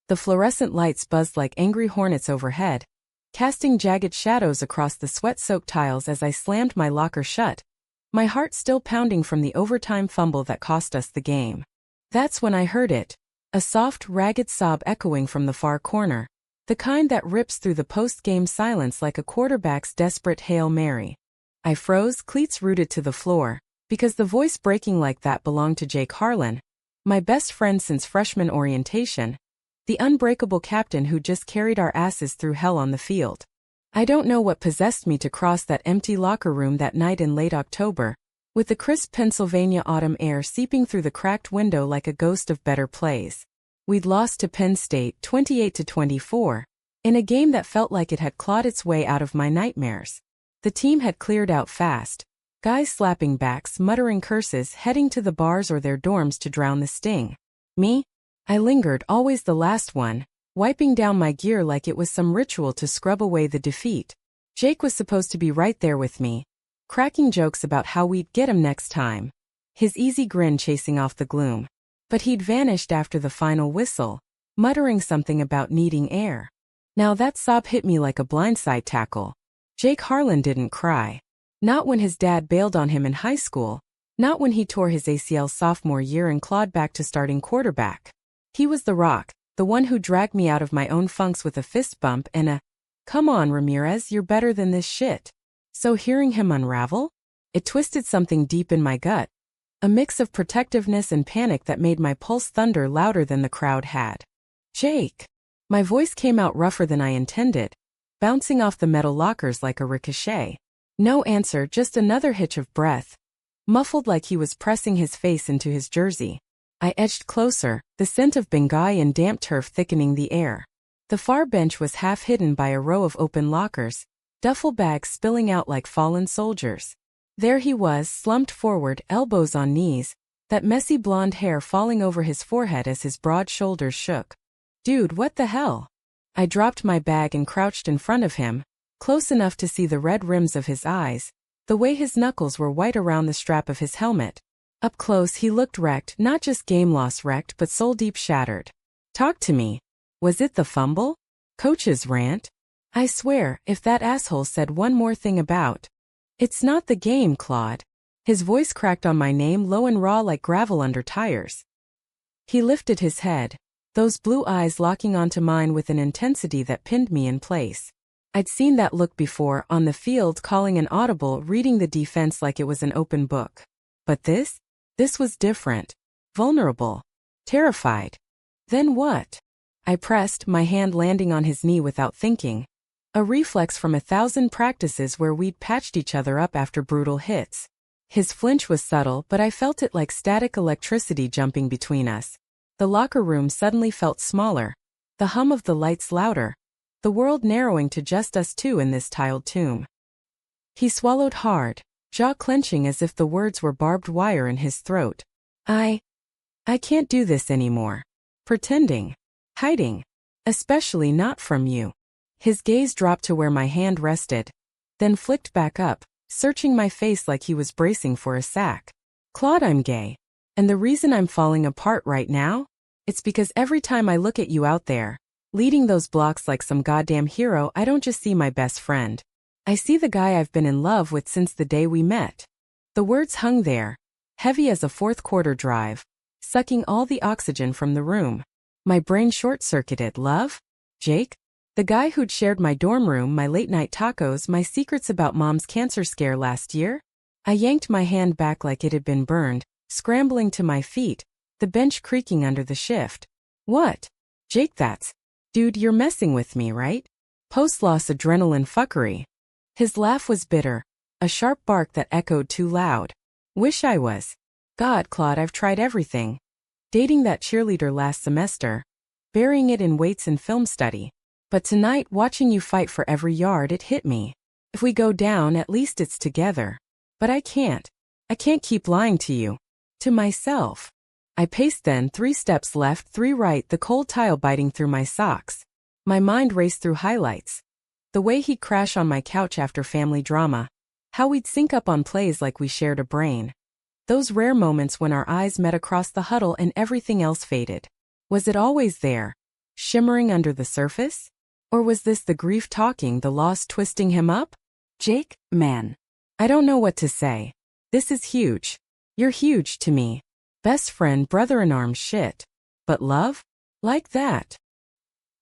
The fluorescent lights buzzed like angry hornets overhead, casting jagged shadows across the sweat-soaked tiles as I slammed my locker shut, my heart still pounding from the overtime fumble that cost us the game. That's when I heard it, a soft, ragged sob echoing from the far corner, the kind that rips through the post-game silence like a quarterback's desperate Hail Mary. I froze, cleats rooted to the floor, because the voice breaking like that belonged to Jake Harlan, my best friend since freshman orientation, the unbreakable captain who just carried our asses through hell on the field. I don't know what possessed me to cross that empty locker room that night in late October, with the crisp Pennsylvania autumn air seeping through the cracked window like a ghost of better plays. We'd lost to Penn State 28-24, in a game that felt like it had clawed its way out of my nightmares. The team had cleared out fast, guys slapping backs, muttering curses, heading to the bars or their dorms to drown the sting. Me? I lingered, always the last one, wiping down my gear like it was some ritual to scrub away the defeat. Jake was supposed to be right there with me, cracking jokes about how we'd get him next time, his easy grin chasing off the gloom. But he'd vanished after the final whistle, muttering something about needing air. Now that sob hit me like a blindside tackle. Jake Harlan didn't cry. Not when his dad bailed on him in high school, not when he tore his ACL sophomore year and clawed back to starting quarterback. He was the rock, the one who dragged me out of my own funks with a fist bump and a, "Come on, Ramirez, you're better than this shit." So hearing him unravel? It twisted something deep in my gut, a mix of protectiveness and panic that made my pulse thunder louder than the crowd had. "Jake!" My voice came out rougher than I intended, bouncing off the metal lockers like a ricochet. No answer, just another hitch of breath, muffled like he was pressing his face into his jersey. I edged closer, the scent of Bengay and damp turf thickening the air. The far bench was half hidden by a row of open lockers, duffel bags spilling out like fallen soldiers. There he was, slumped forward, elbows on knees, that messy blonde hair falling over his forehead as his broad shoulders shook. "Dude, what the hell?" I dropped my bag and crouched in front of him, close enough to see the red rims of his eyes, the way his knuckles were white around the strap of his helmet. Up close he looked wrecked, not just game loss wrecked but soul-deep shattered. "Talk to me. Was it the fumble? Coach's rant? I swear, if that asshole said one more thing about..." "It's not the game, Claude." His voice cracked on my name low and raw like gravel under tires. He lifted his head, those blue eyes locking onto mine with an intensity that pinned me in place. I'd seen that look before, on the field, calling an audible, reading the defense like it was an open book. But this was different. Vulnerable. Terrified. "Then what?" I pressed, my hand landing on his knee without thinking. A reflex from 1,000 practices where we'd patched each other up after brutal hits. His flinch was subtle, but I felt it like static electricity jumping between us. The locker room suddenly felt smaller, the hum of the lights louder, the world narrowing to just us two in this tiled tomb. He swallowed hard, jaw clenching as if the words were barbed wire in his throat. I can't do this anymore. Pretending. Hiding. Especially not from you." His gaze dropped to where my hand rested, then flicked back up, searching my face like he was bracing for a sack. "Claude, I'm gay. And the reason I'm falling apart right now? It's because every time I look at you out there, leading those blocks like some goddamn hero, I don't just see my best friend. I see the guy I've been in love with since the day we met." The words hung there, heavy as a fourth-quarter drive, sucking all the oxygen from the room. My brain short-circuited. Love? Jake? The guy who'd shared my dorm room, my late-night tacos, my secrets about Mom's cancer scare last year? I yanked my hand back like it had been burned, scrambling to my feet, the bench creaking under the shift. "What? Jake, that's... Dude, you're messing with me, right? Post-loss adrenaline fuckery." His laugh was bitter, a sharp bark that echoed too loud. "Wish I was. God, Claude, I've tried everything. Dating that cheerleader last semester, burying it in weights and film study. But tonight, watching you fight for every yard, it hit me. If we go down, at least it's together. But I can't. I can't keep lying to you. To myself." I paced then, 3 steps left, 3 right, the cold tile biting through my socks. My mind raced through highlights. The way he'd crash on my couch after family drama. How we'd sync up on plays like we shared a brain. Those rare moments when our eyes met across the huddle and everything else faded. Was it always there? shimmering under the surface? Or was this the grief talking, the loss twisting him up? Jake, man. I don't know what to say. This is huge. You're huge to me. Best friend, brother-in-arms shit. But love? Like that.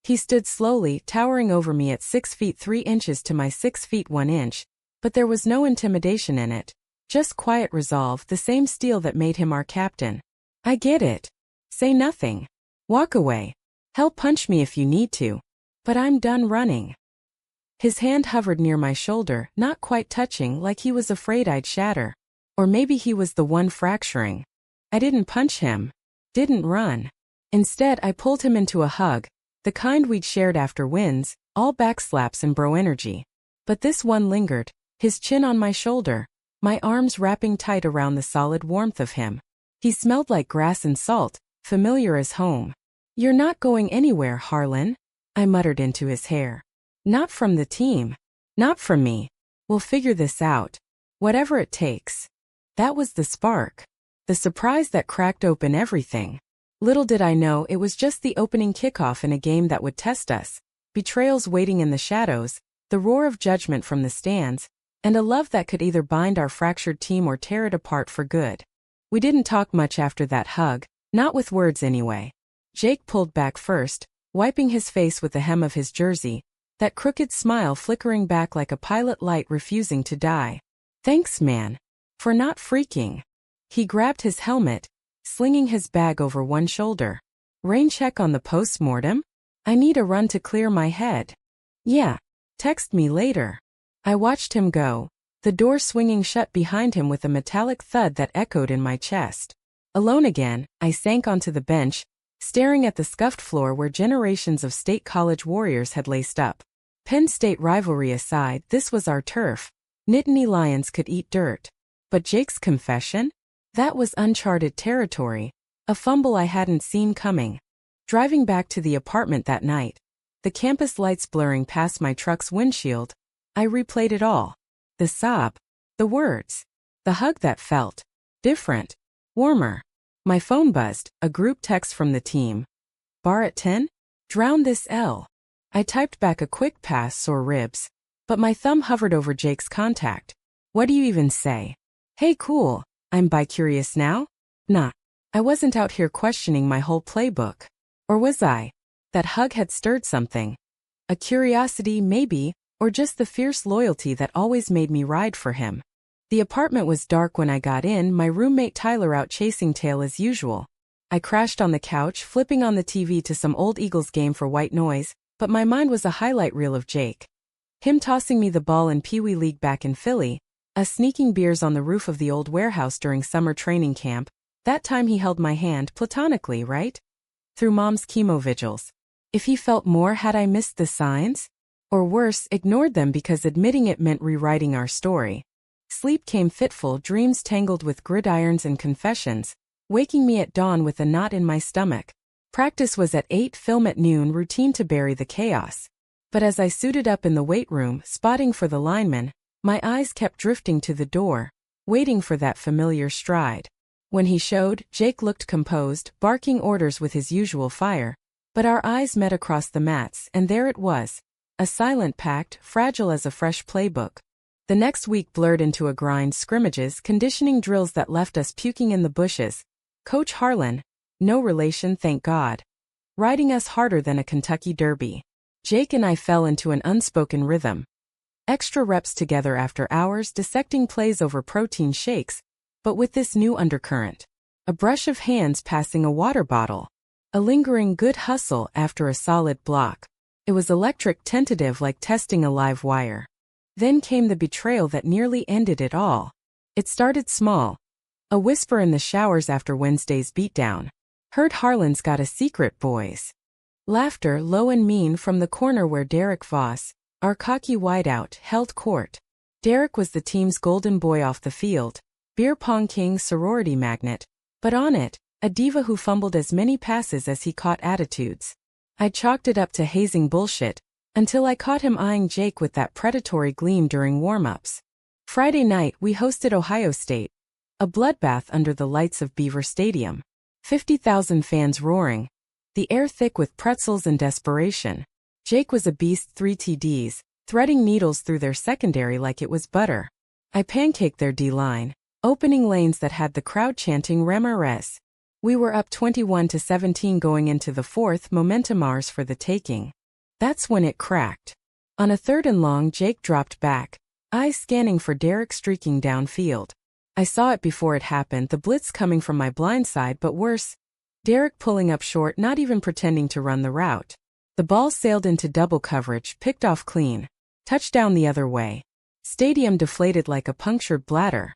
He stood slowly, towering over me at 6 feet 3 inches to my 6 feet 1 inch, but there was no intimidation in it. Just quiet resolve, the same steel that made him our captain. I get it. Say nothing. Walk away. Hell, punch me if you need to. But I'm done running. His hand hovered near my shoulder, not quite touching, like he was afraid I'd shatter. Or maybe he was the one fracturing. I didn't punch him. Didn't run. Instead, I pulled him into a hug, the kind we'd shared after wins, all backslaps and bro energy. But this one lingered, his chin on my shoulder, my arms wrapping tight around the solid warmth of him. He smelled like grass and salt, familiar as home. You're not going anywhere, Harlan, I muttered into his hair. Not from the team. Not from me. We'll figure this out. Whatever it takes. That was the spark. The surprise that cracked open everything. Little did I know it was just the opening kickoff in a game that would test us. Betrayals waiting in the shadows, the roar of judgment from the stands, and a love that could either bind our fractured team or tear it apart for good. We didn't talk much after that hug, not with words anyway. Jake pulled back first, wiping his face with the hem of his jersey, that crooked smile flickering back like a pilot light refusing to die. Thanks, man. For not freaking. He grabbed his helmet, slinging his bag over one shoulder. Rain check on the post-mortem? I need a run to clear my head. Yeah. Text me later. I watched him go, the door swinging shut behind him with a metallic thud that echoed in my chest. Alone again, I sank onto the bench, staring at the scuffed floor where generations of state college warriors had laced up. Penn State rivalry aside, this was our turf. Nittany Lions could eat dirt. But Jake's confession? That was uncharted territory, a fumble I hadn't seen coming. Driving back to the apartment that night, the campus lights blurring past my truck's windshield, I replayed it all. The sob, the words, the hug that felt different, warmer. My phone buzzed, a group text from the team. Bar at 10? Drown this L. I typed back a quick pass, sore ribs. But my thumb hovered over Jake's contact. What do you even say? Hey, cool, I'm bi-curious now? Nah. I wasn't out here questioning my whole playbook. Or was I? That hug had stirred something. A curiosity, maybe, or just the fierce loyalty that always made me ride for him. The apartment was dark when I got in, my roommate Tyler out chasing tail as usual. I crashed on the couch, flipping on the TV to some old Eagles game for white noise, but my mind was a highlight reel of Jake. Him tossing me the ball in Pee Wee League back in Philly, us sneaking beers on the roof of the old warehouse during summer training camp, that time he held my hand platonically, right? Through Mom's chemo vigils. If he felt more, had I missed the signs? Or worse, ignored them because admitting it meant rewriting our story. Sleep came fitful, dreams tangled with gridirons and confessions, waking me at dawn with a knot in my stomach. Practice was at 8, film at noon, routine to bury the chaos. But as I suited up in the weight room, spotting for the lineman, my eyes kept drifting to the door, waiting for that familiar stride. When he showed, Jake looked composed, barking orders with his usual fire. But our eyes met across the mats, and there it was. A silent pact, fragile as a fresh playbook. The next week blurred into a grind, scrimmages, conditioning drills that left us puking in the bushes. Coach Harlan, no relation thank God, riding us harder than a Kentucky Derby. Jake and I fell into an unspoken rhythm. Extra reps together after hours, dissecting plays over protein shakes, but with this new undercurrent. A brush of hands passing a water bottle. A lingering good hustle after a solid block. It was electric, tentative, like testing a live wire. Then came the betrayal that nearly ended it all. It started small. A whisper in the showers after Wednesday's beatdown. Heard Harlan's got a secret, boys. Laughter, low and mean, from the corner where Derek Voss, our cocky wideout, held court. Derek was the team's golden boy off the field, beer pong king, sorority magnet, but on it, a diva who fumbled as many passes as he caught attitudes. I chalked it up to hazing bullshit, until I caught him eyeing Jake with that predatory gleam during warm-ups. Friday night, we hosted Ohio State. A bloodbath under the lights of Beaver Stadium. 50,000 fans roaring. the air thick with pretzels and desperation. Jake was a beast, 3 TDs, threading needles through their secondary like it was butter. I pancaked their D-line, opening lanes that had the crowd chanting Ramirez. We were up 21-17 going into the fourth, momentum ours for the taking. That's when it cracked. On a 3rd and long, Jake dropped back, eyes scanning for Derek streaking downfield. I saw it before it happened, the blitz coming from my blind side, but worse, Derek pulling up short, not even pretending to run the route. The ball sailed into double coverage, picked off clean. Touchdown the other way. Stadium deflated like a punctured bladder.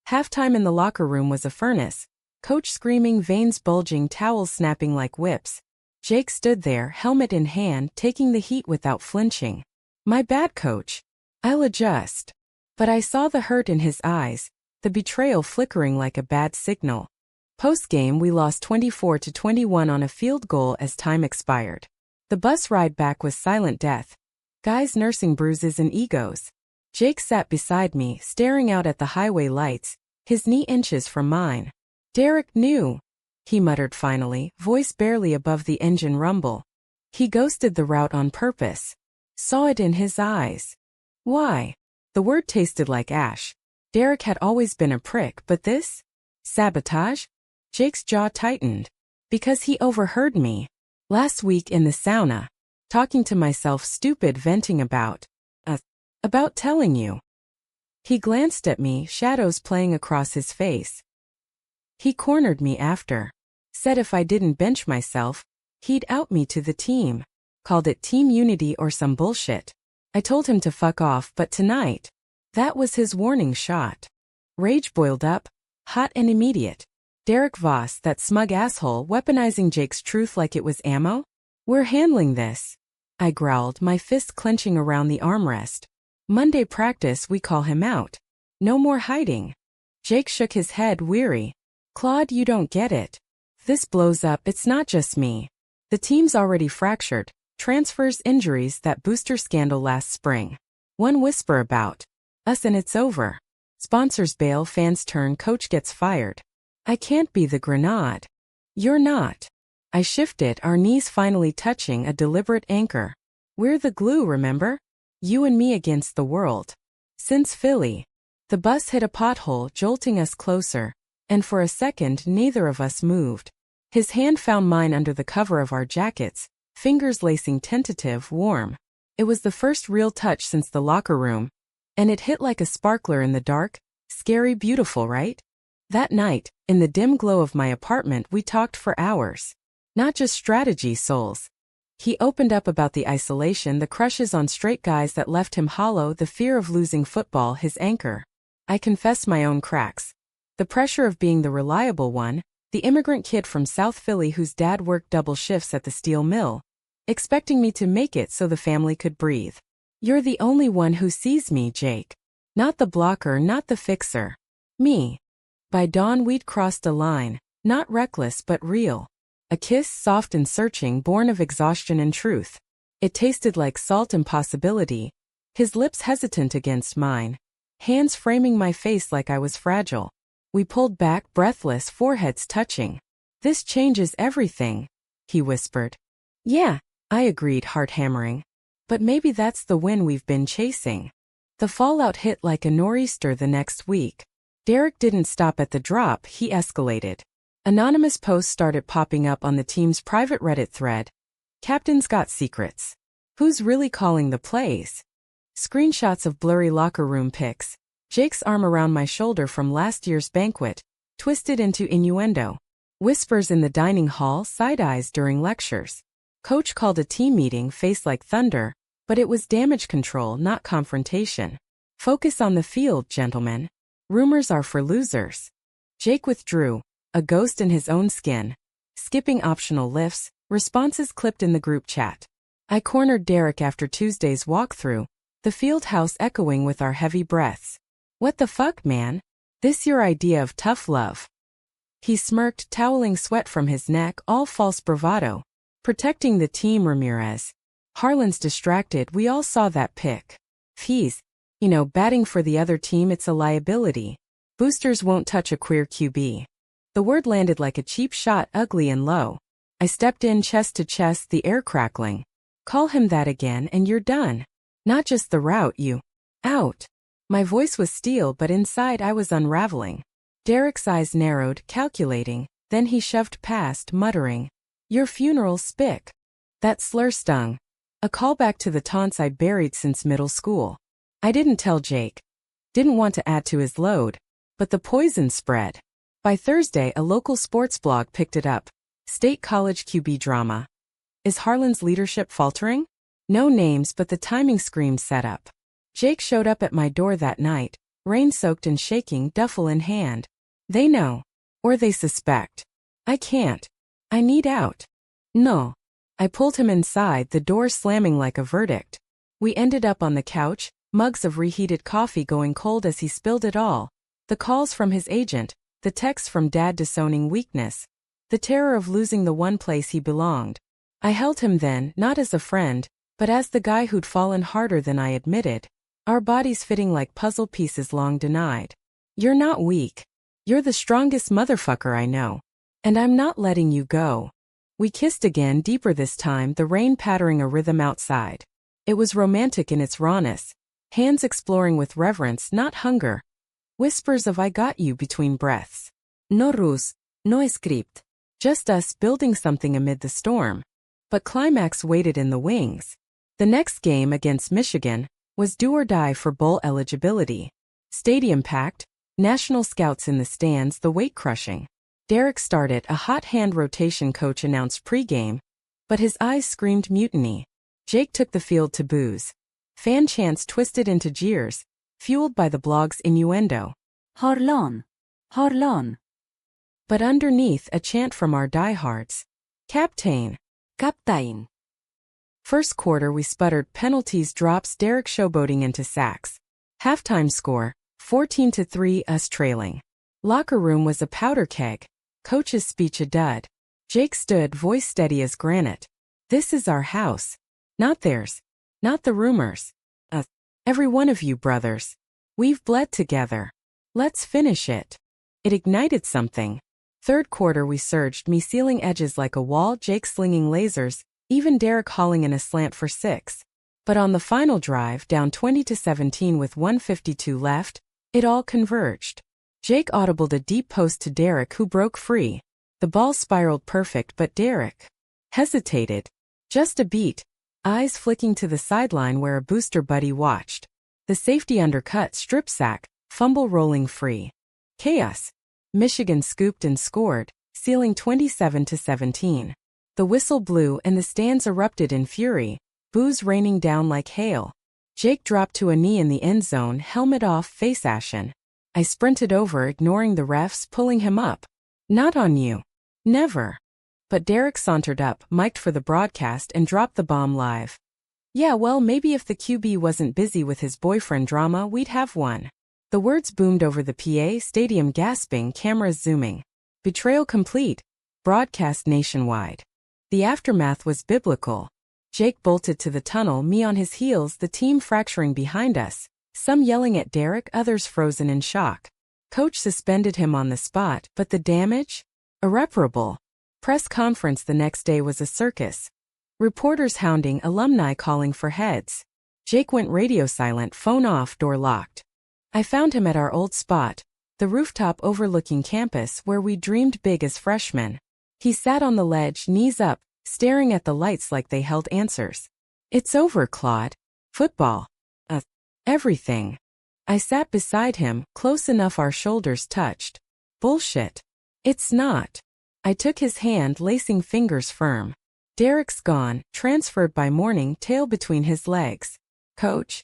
Halftime in the locker room was a furnace. Coach screaming, veins bulging, towels snapping like whips. Jake stood there, helmet in hand, taking the heat without flinching. My bad, coach. I'll adjust. But I saw the hurt in his eyes, the betrayal flickering like a bad signal. Post-game, we lost 24-21 on a field goal as time expired. The bus ride back was silent death. Guys nursing bruises and egos. Jake sat beside me, staring out at the highway lights, his knee inches from mine. Derek knew, he muttered finally, voice barely above the engine rumble. He ghosted the route on purpose. Saw it in his eyes. Why? The word tasted like ash. Derek had always been a prick, but this? Sabotage? Jake's jaw tightened. Because he overheard me. Last week in the sauna. Talking to myself, stupid, venting about telling you. He glanced at me, shadows playing across his face. He cornered me after. Said if I didn't bench myself, he'd out me to the team. Called it team unity or some bullshit. I told him to fuck off, but tonight, that was his warning shot. Rage boiled up, hot and immediate. Derek Voss, that smug asshole, weaponizing Jake's truth like it was ammo? We're handling this. I growled, my fist clenching around the armrest. Monday practice, we call him out. No more hiding. Jake shook his head, weary. Claude, you don't get it. If this blows up, it's not just me. The team's already fractured. Transfers, injuries, that booster scandal last spring. One whisper about us and it's over. Sponsors bail, fans turn, coach gets fired. I can't be the grenade. You're not. I shifted, our knees finally touching, a deliberate anchor. We're the glue, remember? You and me against the world. Since Philly. The bus hit a pothole, jolting us closer, and for a second neither of us moved. His hand found mine under the cover of our jackets, fingers lacing, tentative, warm. It was the first real touch since the locker room, and it hit like a sparkler in the dark. Scary, beautiful, right? That night, in the dim glow of my apartment, we talked for hours. Not just strategy, souls. He opened up about the isolation, the crushes on straight guys that left him hollow, the fear of losing football, his anchor. I confessed my own cracks. The pressure of being the reliable one, the immigrant kid from South Philly whose dad worked double shifts at the steel mill, expecting me to make it so the family could breathe. You're the only one who sees me, Jake. Not the blocker, not the fixer. Me. By dawn we'd crossed a line, not reckless but real. A kiss, soft and searching, born of exhaustion and truth. It tasted like salt and possibility. His lips hesitant against mine. Hands framing my face like I was fragile. We pulled back, breathless, foreheads touching. This changes everything, he whispered. Yeah, I agreed, heart hammering. But maybe that's the win we've been chasing. The fallout hit like a nor'easter the next week. Derek didn't stop at the drop, he escalated. Anonymous posts started popping up on the team's private Reddit thread. Captain's got secrets. Who's really calling the plays? Screenshots of blurry locker room pics. Jake's arm around my shoulder from last year's banquet, twisted into innuendo. Whispers in the dining hall, side eyes during lectures. Coach called a team meeting, face like thunder, but it was damage control, not confrontation. Focus on the field, gentlemen. Rumors are for losers. Jake withdrew, a ghost in his own skin. Skipping optional lifts, responses clipped in the group chat. I cornered Derek after Tuesday's walkthrough, the field house echoing with our heavy breaths. What the fuck, man? This your idea of tough love? He smirked, toweling sweat from his neck, all false bravado. Protecting the team, Ramirez. Harlan's distracted, we all saw that pic. He's, batting for the other team, it's a liability. Boosters won't touch a queer QB. The word landed like a cheap shot, ugly and low. I stepped in chest to chest, the air crackling. Call him that again and you're done. Not just the route, you. Out. My voice was steel, but inside I was unraveling. Derek's eyes narrowed, calculating, then he shoved past, muttering, "Your funeral, spick." That slur stung. A callback to the taunts I'd buried since middle school. I didn't tell Jake. Didn't want to add to his load. But the poison spread. By Thursday, a local sports blog picked it up. State College QB drama. Is Harlan's leadership faltering? No names, but the timing screamed setup. Jake showed up at my door that night, rain-soaked and shaking, duffel in hand. They know. Or they suspect. I can't. I need out. No. I pulled him inside, the door slamming like a verdict. We ended up on the couch, mugs of reheated coffee going cold as he spilled it all. The calls from his agent, the texts from Dad disowning weakness. The terror of losing the one place he belonged. I held him then, not as a friend, but as the guy who'd fallen harder than I admitted. Our bodies fitting like puzzle pieces long denied. You're not weak. You're the strongest motherfucker I know. And I'm not letting you go. We kissed again, deeper this time, the rain pattering a rhythm outside. It was romantic in its rawness. Hands exploring with reverence, not hunger. Whispers of "I got you" between breaths. No ruse, no script. Just us building something amid the storm. But climax waited in the wings. The next game, against Michigan, was do or die for bowl eligibility. Stadium packed, national scouts in the stands, the weight crushing. Derek started, a hot hand rotation coach announced pregame, but his eyes screamed mutiny. Jake took the field to booze. Fan chants twisted into jeers, fueled by the blog's innuendo. Harlan. Harlan. But underneath, a chant from our diehards. Captain. Captain. First quarter we sputtered, penalties, drops, Derek showboating into sacks. Halftime score, 14-3, us trailing. Locker room was a powder keg. Coach's speech a dud. Jake stood, voice steady as granite. This is our house. Not theirs. Not the rumors. Every one of you brothers. We've bled together. Let's finish it. It ignited something. Third quarter we surged, me sealing edges like a wall, Jake slinging lasers, even Derek hauling in a slant for 6. But on the final drive, down 20-17 with 1:52 left, it all converged. Jake audibled a deep post to Derek, who broke free. The ball spiraled perfect, but Derek hesitated. Just a beat, eyes flicking to the sideline where a booster buddy watched. The safety undercut, strip sack, fumble rolling free. Chaos. Michigan scooped and scored, sealing 27-17. The whistle blew and the stands erupted in fury, boos raining down like hail. Jake dropped to a knee in the end zone, helmet off, face ashen. I sprinted over, ignoring the refs, pulling him up. Not on you. Never. But Derek sauntered up, mic'd for the broadcast, and dropped the bomb live. Yeah, well, maybe if the QB wasn't busy with his boyfriend drama, we'd have one. The words boomed over the PA, stadium gasping, cameras zooming. Betrayal complete. Broadcast nationwide. The aftermath was biblical. Jake bolted to the tunnel, me on his heels, the team fracturing behind us. Some yelling at Derek, others frozen in shock. Coach suspended him on the spot, but the damage? Irreparable. Press conference the next day was a circus. Reporters hounding, alumni calling for heads. Jake went radio silent, phone off, door locked. I found him at our old spot, the rooftop overlooking campus where we dreamed big as freshmen. He sat on the ledge, knees up, staring at the lights like they held answers. It's over, Claude. Football. Everything. I sat beside him, close enough our shoulders touched. Bullshit. It's not. I took his hand, lacing fingers firm. Derek's gone, transferred by morning, tail between his legs. Coach?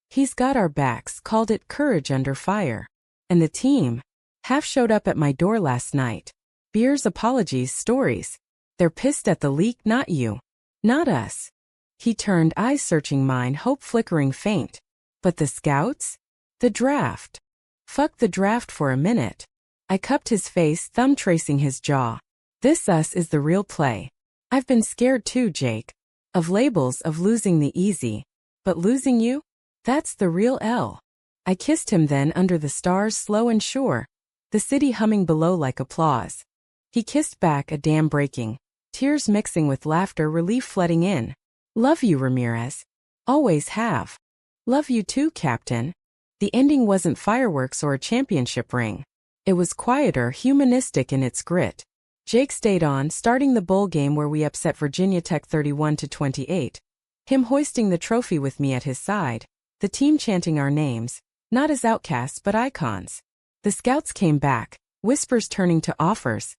He's got our backs, called it courage under fire. And the team? Half showed up at my door last night. Beers, apologies, stories. They're pissed at the leak, not you. Not us. He turned, eyes searching mine, hope flickering faint. But the scouts? The draft. Fuck the draft for a minute. I cupped his face, thumb tracing his jaw. This us is the real play. I've been scared too, Jake. Of labels, of losing the easy. But losing you? That's the real L. I kissed him then under the stars, slow and sure. The city humming below like applause. He kissed back, a dam breaking. Tears mixing with laughter, relief flooding in. Love you, Ramirez. Always have. Love you too, Captain. The ending wasn't fireworks or a championship ring. It was quieter, humanistic in its grit. Jake stayed on, starting the bowl game where we upset Virginia Tech 31-28. Him hoisting the trophy with me at his side. The team chanting our names, not as outcasts but icons. The scouts came back, whispers turning to offers.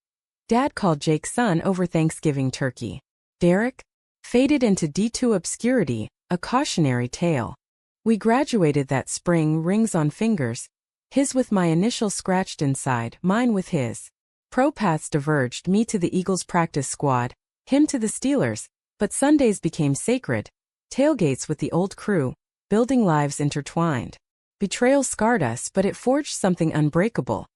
Dad called Jake's son over Thanksgiving turkey. Derek? Faded into D2 obscurity, a cautionary tale. We graduated that spring, rings on fingers. His with my initial scratched inside, mine with his. Pro paths diverged, me to the Eagles practice squad, him to the Steelers, but Sundays became sacred. Tailgates with the old crew, building lives intertwined. Betrayal scarred us, but it forged something unbreakable.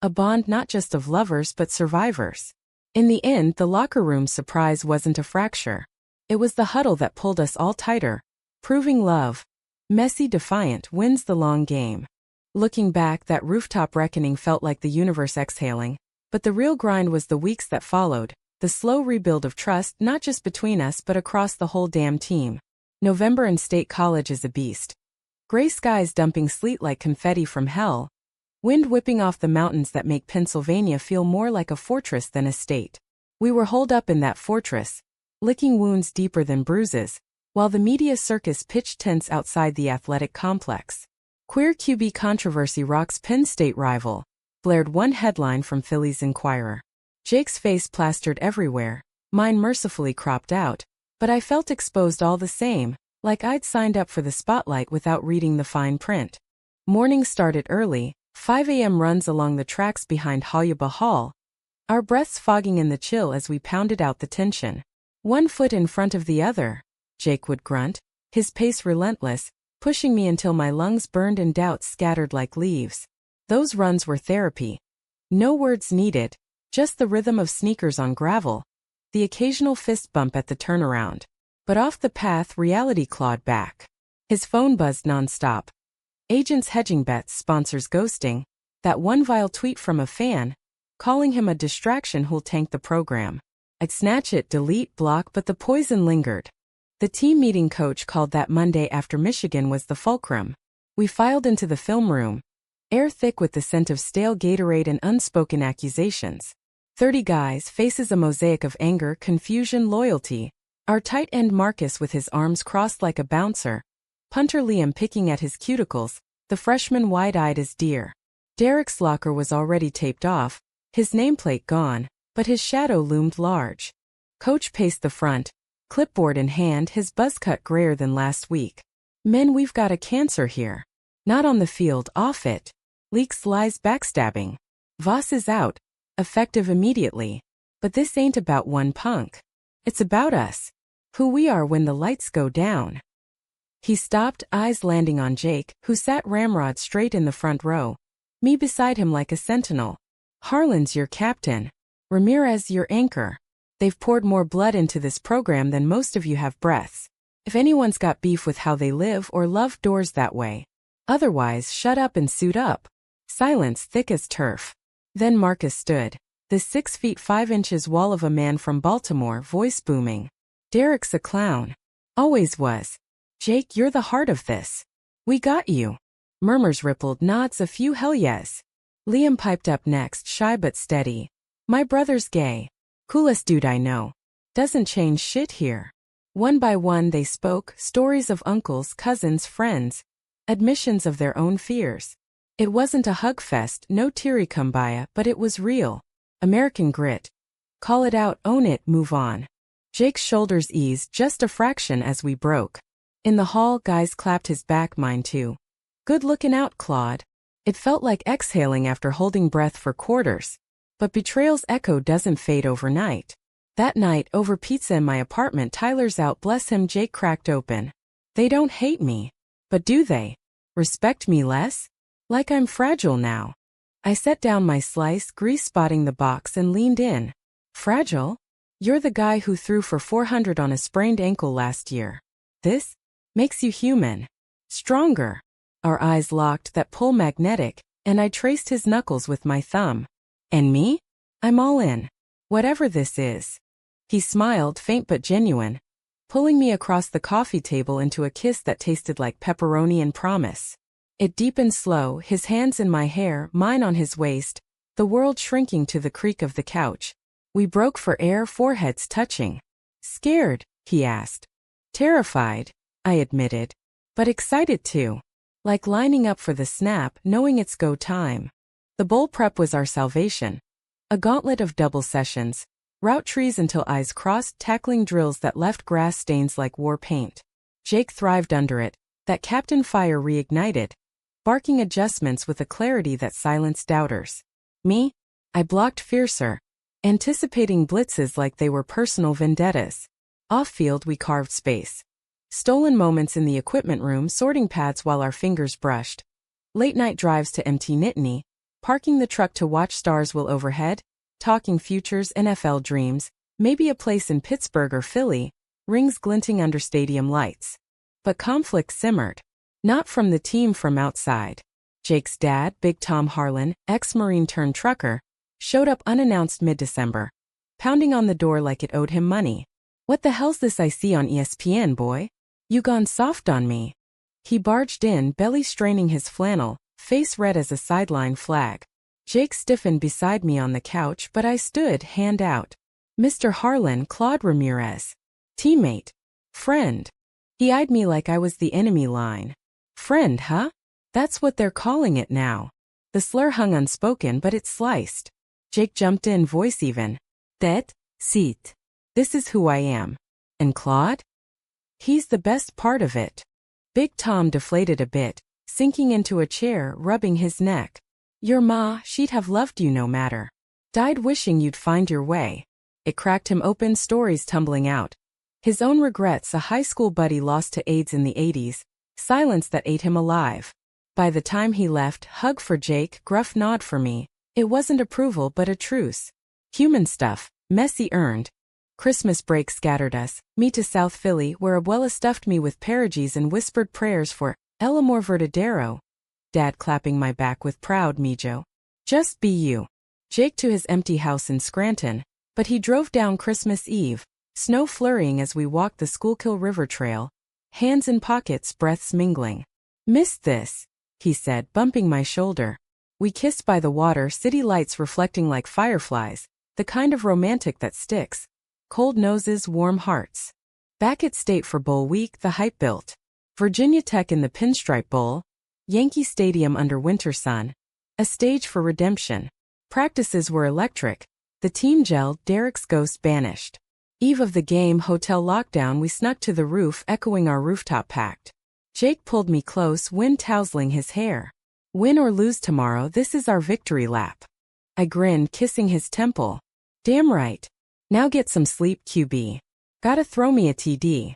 A bond not just of lovers but survivors. In the end, the locker room surprise wasn't a fracture. It was the huddle that pulled us all tighter, proving love, messy, defiant, wins the long game. Looking back, that rooftop reckoning felt like the universe exhaling, but the real grind was the weeks that followed, the slow rebuild of trust not just between us but across the whole damn team. November in State College is a beast. Gray skies dumping sleet like confetti from hell. Wind whipping off the mountains that make Pennsylvania feel more like a fortress than a state. We were holed up in that fortress, licking wounds deeper than bruises, while the media circus pitched tents outside the athletic complex. Queer QB controversy rocks Penn State rival, blared one headline from Philly's Inquirer. Jake's face plastered everywhere, mine mercifully cropped out, but I felt exposed all the same, like I'd signed up for the spotlight without reading the fine print. Morning started early, 5 a.m. runs along the tracks behind Hollywood Hall, our breaths fogging in the chill as we pounded out the tension. One foot in front of the other, Jake would grunt, his pace relentless, pushing me until my lungs burned and doubts scattered like leaves. Those runs were therapy. No words needed, just the rhythm of sneakers on gravel, the occasional fist bump at the turnaround. But off the path, reality clawed back. His phone buzzed nonstop. Agents hedging bets, sponsors ghosting, that one vile tweet from a fan, calling him a distraction who'll tank the program. I'd snatch it, delete, block, but the poison lingered. The team meeting coach called that Monday after Michigan was the fulcrum. We filed into the film room, air thick with the scent of stale Gatorade and unspoken accusations. 30 guys, faces a mosaic of anger, confusion, loyalty. Our tight end Marcus with his arms crossed like a bouncer. Punter Liam picking at his cuticles, the freshman wide-eyed as deer. Derek's locker was already taped off, his nameplate gone, but his shadow loomed large. Coach paced the front, clipboard in hand, his buzz cut grayer than last week. Men, we've got a cancer here. Not on the field, off it. Leaks, lies, backstabbing. Voss is out, effective immediately. But this ain't about one punk. It's about us. Who we are when the lights go down. He stopped, eyes landing on Jake, who sat ramrod straight in the front row. Me beside him like a sentinel. Harlan's your captain. Ramirez your anchor. They've poured more blood into this program than most of you have breaths. If anyone's got beef with how they live or love doors that way. Otherwise, shut up and suit up. Silence thick as turf. Then Marcus stood. The 6 feet 5 inches wall of a man from Baltimore, voice booming. Derek's a clown. Always was. Jake, you're the heart of this. We got you. Murmurs rippled, nods, a few hell yes. Liam piped up next, shy but steady. My brother's gay. Coolest dude I know. Doesn't change shit here. One by one they spoke, stories of uncles, cousins, friends. Admissions of their own fears. It wasn't a hug fest, no teary kumbaya, but it was real. American grit. Call it out, own it, move on. Jake's shoulders eased just a fraction as we broke. In the hall, guys clapped his back, mine too. Good looking out, Claude. It felt like exhaling after holding breath for quarters. But betrayal's echo doesn't fade overnight. That night, over pizza in my apartment, Tyler's out, bless him, Jake cracked open. They don't hate me. But do they? Respect me less? Like I'm fragile now. I set down my slice, grease spotting the box, and leaned in. Fragile? You're the guy who threw for 400 on a sprained ankle last year. This makes you human. Stronger. Our eyes locked, that pull magnetic, and I traced his knuckles with my thumb. And me? I'm all in. Whatever this is. He smiled, faint but genuine, pulling me across the coffee table into a kiss that tasted like pepperoni and promise. It deepened slow, his hands in my hair, mine on his waist, the world shrinking to the creak of the couch. We broke for air, foreheads touching. Scared? He asked. Terrified, I admitted. But excited too. Like lining up for the snap, knowing it's go time. The bowl prep was our salvation. A gauntlet of double sessions. Route trees until eyes crossed, tackling drills that left grass stains like war paint. Jake thrived under it, that captain fire reignited, barking adjustments with a clarity that silenced doubters. Me? I blocked fiercer, anticipating blitzes like they were personal vendettas. Off-field we carved space. Stolen moments in the equipment room, sorting pads while our fingers brushed. Late-night drives to empty Nittany, parking the truck to watch stars will overhead, talking futures, NFL dreams, maybe a place in Pittsburgh or Philly, rings glinting under stadium lights. But conflict simmered. Not from the team, from outside. Jake's dad, Big Tom Harlan, ex-Marine turned trucker, showed up unannounced mid-December, pounding on the door like it owed him money. What the hell's this I see on ESPN, boy? You gone soft on me? He barged in, belly straining his flannel, face red as a sideline flag. Jake stiffened beside me on the couch, but I stood, hand out. Mr. Harlan, Claude Ramirez. Teammate. Friend. He eyed me like I was the enemy line. Friend, huh? That's what they're calling it now. The slur hung unspoken, but it sliced. Jake jumped in, voice even. Tête, seat. This is who I am. And Claude? He's the best part of it. Big Tom deflated a bit, sinking into a chair, rubbing his neck. Your ma, she'd have loved you no matter. Died wishing you'd find your way. It cracked him open, stories tumbling out. His own regrets, a high school buddy lost to AIDS in the 80s, silence that ate him alive. By the time he left, hug for Jake, gruff nod for me. It wasn't approval but a truce. Human stuff, messy earned. Christmas break scattered us, me to South Philly where Abuela stuffed me with perogies and whispered prayers for El Amor Verdadero. Dad clapping my back with proud mijo. Just be you. Jake to his empty house in Scranton, but he drove down Christmas Eve, snow flurrying as we walked the Schuylkill River Trail, hands in pockets, breaths mingling. Missed this, he said, bumping my shoulder. We kissed by the water, city lights reflecting like fireflies, the kind of romantic that sticks. Cold noses, warm hearts. Back at State for Bowl Week, the hype built. Virginia Tech in the Pinstripe Bowl. Yankee Stadium under winter sun. A stage for redemption. Practices were electric. The team gelled, Derek's ghost banished. Eve of the game, hotel lockdown, we snuck to the roof, echoing our rooftop pact. Jake pulled me close, wind tousling his hair. Win or lose tomorrow, this is our victory lap. I grinned, kissing his temple. Damn right. Now get some sleep, QB. Gotta throw me a TD.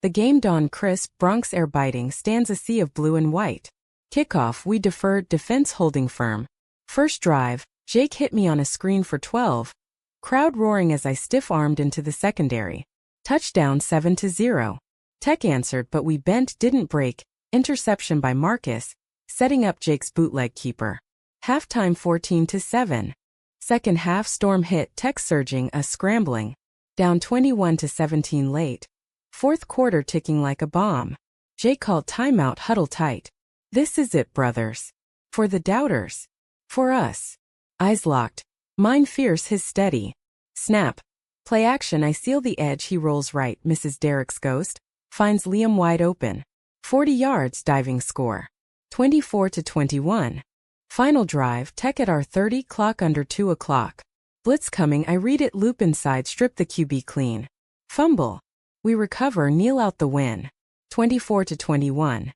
The game dawned crisp, Bronx air biting, stands a sea of blue and white. Kickoff, we deferred, defense holding firm. First drive, Jake hit me on a screen for 12. Crowd roaring as I stiff-armed into the secondary. Touchdown 7-0. Tech answered but we bent, didn't break. Interception by Marcus, setting up Jake's bootleg keeper. Halftime 14-7. Second half, storm hit, Tech surging, us scrambling. Down 21-17 late. Fourth quarter ticking like a bomb. Jake called timeout, huddle tight. This is it, brothers. For the doubters. For us. Eyes locked. Mine fierce, his steady. Snap. Play action, I seal the edge, he rolls right, misses Derek's ghost. Finds Liam wide open. 40 yards, diving score. 24-21. Final drive, Tech at our 30, clock under 2 o'clock. Blitz coming, I read it, loop inside, strip the QB clean. Fumble. We recover, kneel out the win. 24-21.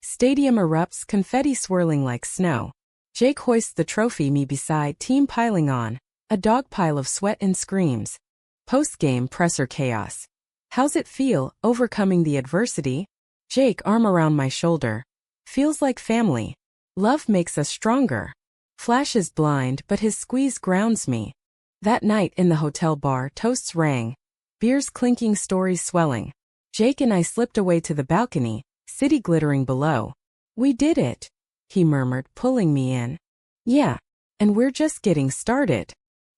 Stadium erupts, confetti swirling like snow. Jake hoists the trophy, me beside, team piling on. A dog pile of sweat and screams. Post-game presser chaos. How's it feel, overcoming the adversity? Jake, arm around my shoulder. Feels like family. Love makes us stronger. Flashes blind, but his squeeze grounds me. That night in the hotel bar, toasts rang. Beers clinking, stories swelling. Jake and I slipped away to the balcony, city glittering below. We did it, he murmured, pulling me in. Yeah, and we're just getting started.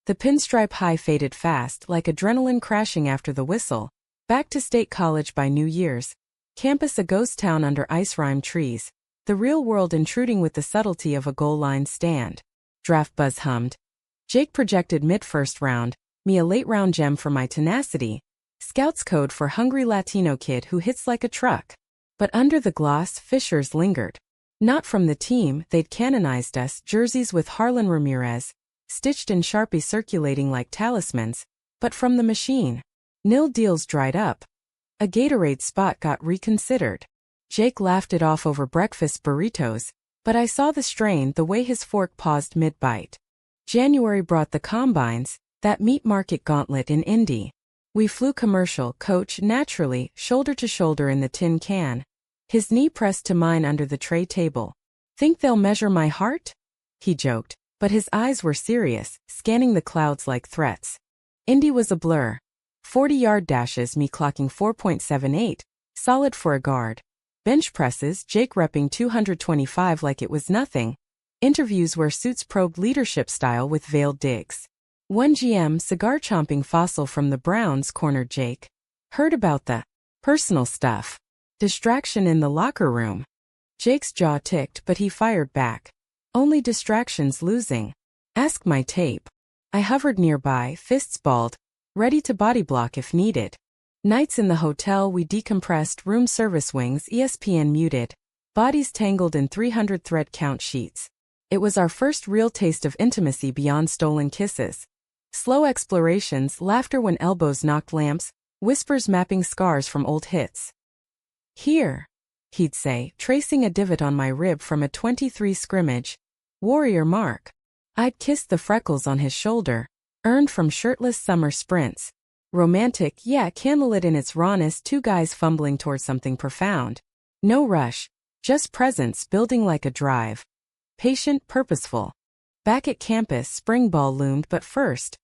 The pinstripe high faded fast like adrenaline crashing after the whistle. Back to State College by New Year's. Campus a ghost town under ice-rime trees. The real world intruding with the subtlety of a goal line stand. Draft buzz hummed. Jake projected mid-first round, me a late-round gem for my tenacity. Scouts code for hungry Latino kid who hits like a truck. But under the gloss, fissures lingered. Not from the team, they'd canonized us, jerseys with Harlan Ramirez, stitched in Sharpie circulating like talismans, but from the machine. Nil deals dried up. A Gatorade spot got reconsidered. Jake laughed it off over breakfast burritos, but I saw the strain the way his fork paused mid-bite. January brought the combines, that meat market gauntlet in Indy. We flew commercial, coach, naturally, shoulder to shoulder in the tin can. His knee pressed to mine under the tray table. Think they'll measure my heart? He joked, but his eyes were serious, scanning the clouds like threats. Indy was a blur. 40-yard dashes, me clocking 4.78, solid for a guard. Bench presses, Jake repping 225 like it was nothing. Interviews where suits probed leadership style with veiled digs. One GM cigar-chomping fossil from the Browns cornered Jake. Heard about the personal stuff. Distraction in the locker room. Jake's jaw ticked, but he fired back. Only distractions losing. Ask my tape. I hovered nearby, fists balled, ready to body block if needed. Nights in the hotel we decompressed, room service wings, ESPN muted, bodies tangled in 300 thread count sheets. It was our first real taste of intimacy beyond stolen kisses. Slow explorations, laughter when elbows knocked lamps, whispers mapping scars from old hits. Here, he'd say, tracing a divot on my rib from a .23 scrimmage. Warrior mark. I'd kissed the freckles on his shoulder, earned from shirtless summer sprints. Romantic, yeah, candlelit in its rawness, two guys fumbling toward something profound. No rush, just presence building like a drive. Patient, purposeful. Back at campus, spring ball loomed, but first,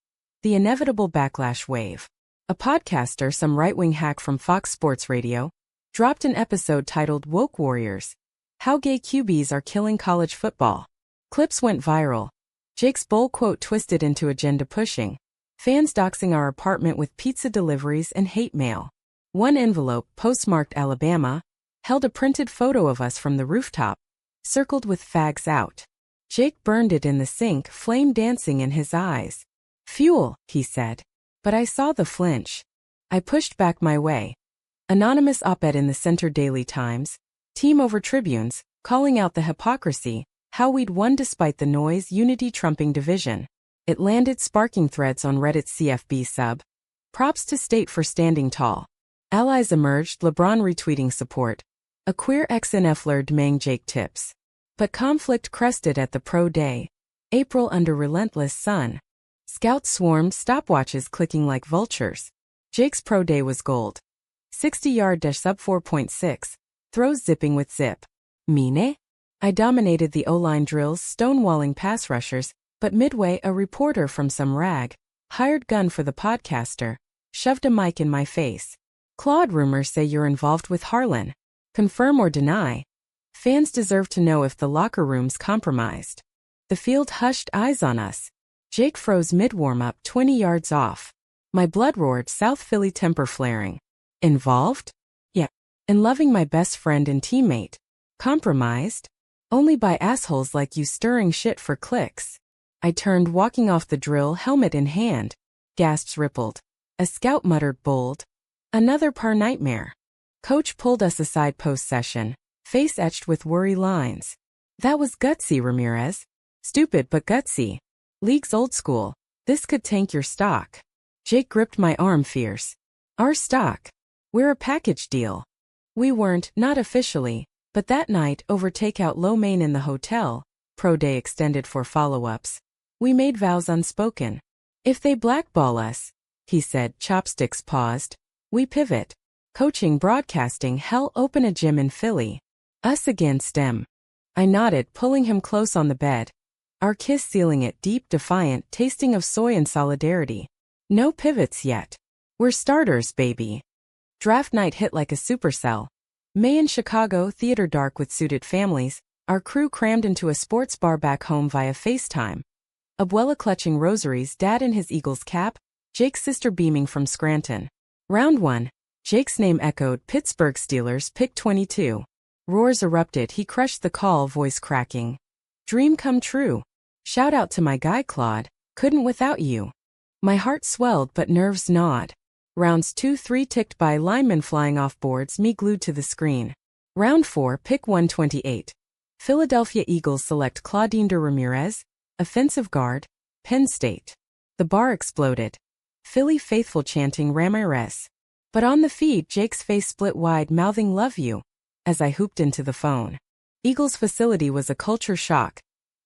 the inevitable backlash wave. A podcaster, some right-wing hack from Fox Sports Radio, dropped an episode titled Woke Warriors. How gay QBs are killing college football. Clips went viral. Jake's bold quote twisted into agenda pushing. Fans doxing our apartment with pizza deliveries and hate mail. One envelope, postmarked Alabama, held a printed photo of us from the rooftop, circled with fags out. Jake burned it in the sink, flame dancing in his eyes. Fuel, he said. But I saw the flinch. I pushed back my way. Anonymous op-ed in the Center Daily Times, team over Tribunes, calling out the hypocrisy, how we'd won despite the noise, unity trumping division. It landed sparking threads on Reddit's CFB sub. Props to State for standing tall. Allies emerged, LeBron retweeting support. A queer XNF lured Mang Jake tips. But conflict crested at the pro day. April under relentless sun. Scouts swarmed, stopwatches clicking like vultures. Jake's pro day was gold. 60-yard sub 4.6. Throws zipping with zip. Mine? I dominated the O-line drills, stonewalling pass rushers, but midway a reporter from some rag, hired gun for the podcaster, shoved a mic in my face. Claude, rumors say you're involved with Harlan. Confirm or deny. Fans deserve to know if the locker room's compromised. The field hushed, eyes on us. Jake froze mid-warm-up, 20 yards off. My blood roared, South Philly temper flaring. Involved? Yeah. In loving my best friend and teammate. Compromised? Only by assholes like you stirring shit for clicks. I turned, walking off the drill, helmet in hand. Gasps rippled. A scout muttered bold. Another par nightmare. Coach pulled us aside post-session, face etched with worry lines. That was gutsy, Ramirez. Stupid but gutsy. League's old school. This could tank your stock. Jake gripped my arm fierce. Our stock. We're a package deal. We weren't, not officially, but that night, over takeout lo mein in the hotel, pro day extended for follow-ups. We made vows unspoken. If they blackball us, he said, chopsticks paused, we pivot. Coaching, broadcasting, hell, open a gym in Philly. Us against them. I nodded, pulling him close on the bed. Our kiss sealing it, deep, defiant, tasting of soy and solidarity. No pivots yet. We're starters, baby. Draft night hit like a supercell. May in Chicago, theater dark with suited families, our crew crammed into a sports bar back home via FaceTime. Abuela clutching rosaries, Dad in his Eagles cap, Jake's sister beaming from Scranton. Round 1. Jake's name echoed, Pittsburgh Steelers, pick 22. Roars erupted, he crushed the call, voice cracking. Dream come true. Shout out to my guy Claude, couldn't without you. My heart swelled but nerves gnawed. Rounds 2-3 ticked by, linemen flying off boards, me glued to the screen. Round 4, pick 128. Philadelphia Eagles select Claudine de Ramirez, offensive guard, Penn State. The bar exploded. Philly faithful chanting Ramirez. But on the feed, Jake's face split wide, mouthing love you, as I hooped into the phone. Eagles facility was a culture shock.